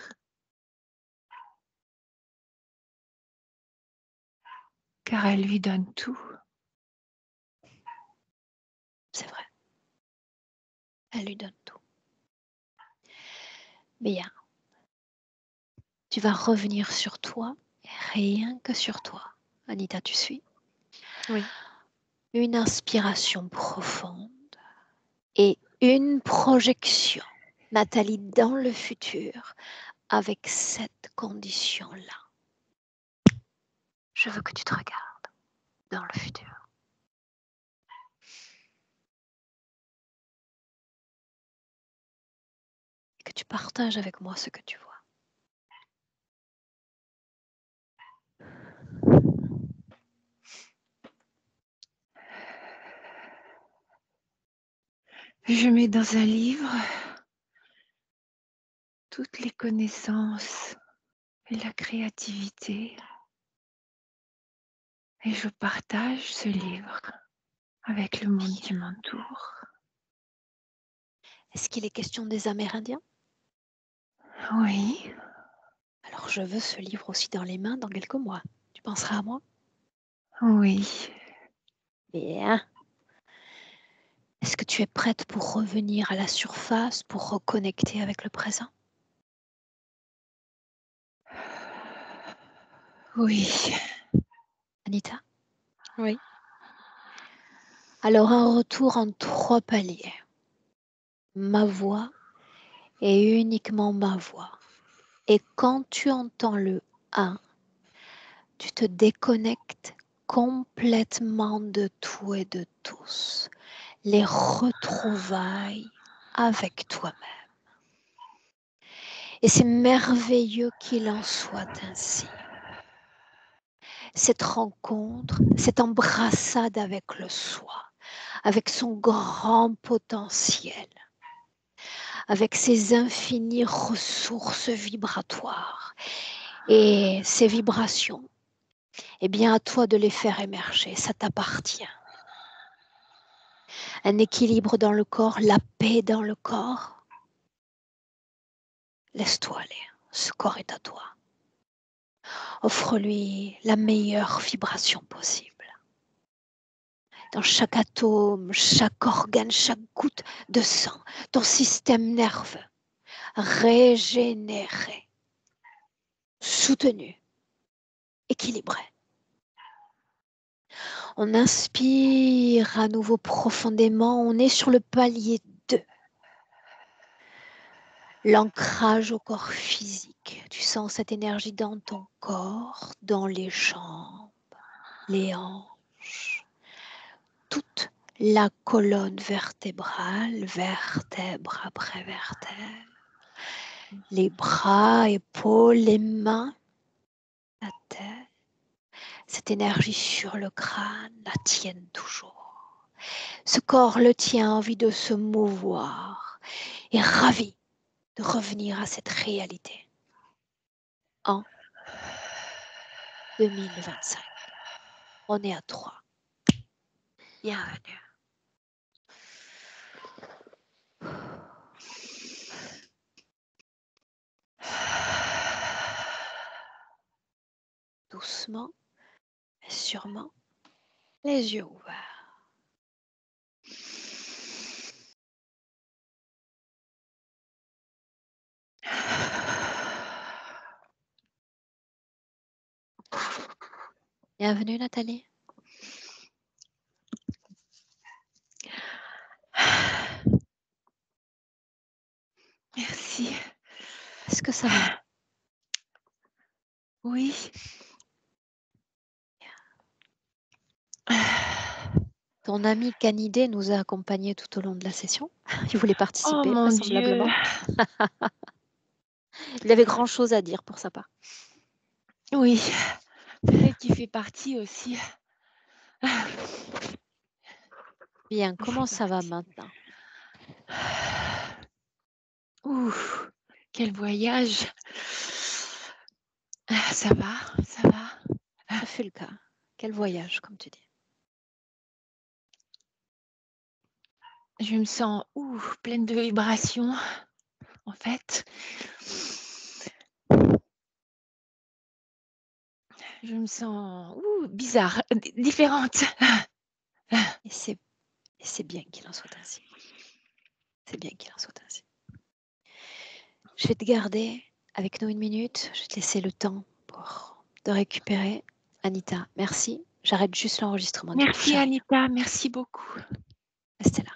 Car elle lui donne tout. C'est vrai. Elle lui donne tout. Bien. Tu vas revenir sur toi, et rien que sur toi. Anita, tu suis? Oui. Une inspiration profonde et une projection, Nathalie, dans le futur, avec cette condition-là. Je veux que tu te regardes dans le futur. Et que tu partages avec moi ce que tu vois. Je mets dans un livre toutes les connaissances et la créativité. Et je partage ce livre avec le monde qui m'entoure. Est-ce qu'il est question des Amérindiens? Oui. Alors je veux ce livre aussi dans les mains dans quelques mois. Tu penseras à moi? Oui. Bien. Est-ce que tu es prête pour revenir à la surface, pour reconnecter avec le présent? Oui. Anita? Oui. Alors un retour en 3 paliers. Ma voix et uniquement ma voix. Et quand tu entends le 1, tu te déconnectes complètement de tout et de tous. Les retrouvailles avec toi-même. Et c'est merveilleux qu'il en soit ainsi. Cette rencontre, cette embrassade avec le soi, avec son grand potentiel, avec ses infinies ressources vibratoires et ces vibrations, eh bien à toi de les faire émerger, ça t'appartient. Un équilibre dans le corps, la paix dans le corps. Laisse-toi aller, ce corps est à toi. Offre-lui la meilleure vibration possible. Dans chaque atome, chaque organe, chaque goutte de sang, ton système nerveux, régénéré, soutenu, équilibré. On inspire à nouveau profondément, on est sur le palier 2. L'ancrage au corps physique. Tu sens cette énergie dans ton corps, dans les jambes, les hanches, toute la colonne vertébrale, vertèbre après vertèbre, les bras, épaules, les mains, la tête. Cette énergie sur le crâne, la tienne toujours. Ce corps le tien, envie de se mouvoir et ravi de revenir à cette réalité en 2025. On est à 3. Bienvenue. Doucement, mais sûrement, les yeux ouverts. Bienvenue Nathalie. Merci. Est-ce que ça va? Oui. Ton ami Canidé nous a accompagnés tout au long de la session. Il voulait Oh participer, mon vraisemblablement. Dieu. Il avait grand chose à dire pour sa part. Oui, peut-être qu'il fait partie aussi. Bien, comment ça va maintenant? Ouh, quel voyage. Ça va, ça va. Ça fut le cas. Quel voyage, comme tu dis. Je me sens pleine de vibrations, en fait. Je me sens bizarre, différente. Et c'est bien qu'il en soit ainsi. C'est bien qu'il en soit ainsi. Je vais te garder avec nous 1 minute. Je vais te laisser le temps pour te récupérer. Anita, merci. J'arrête juste l'enregistrement. Merci Anita, merci beaucoup. Restez là.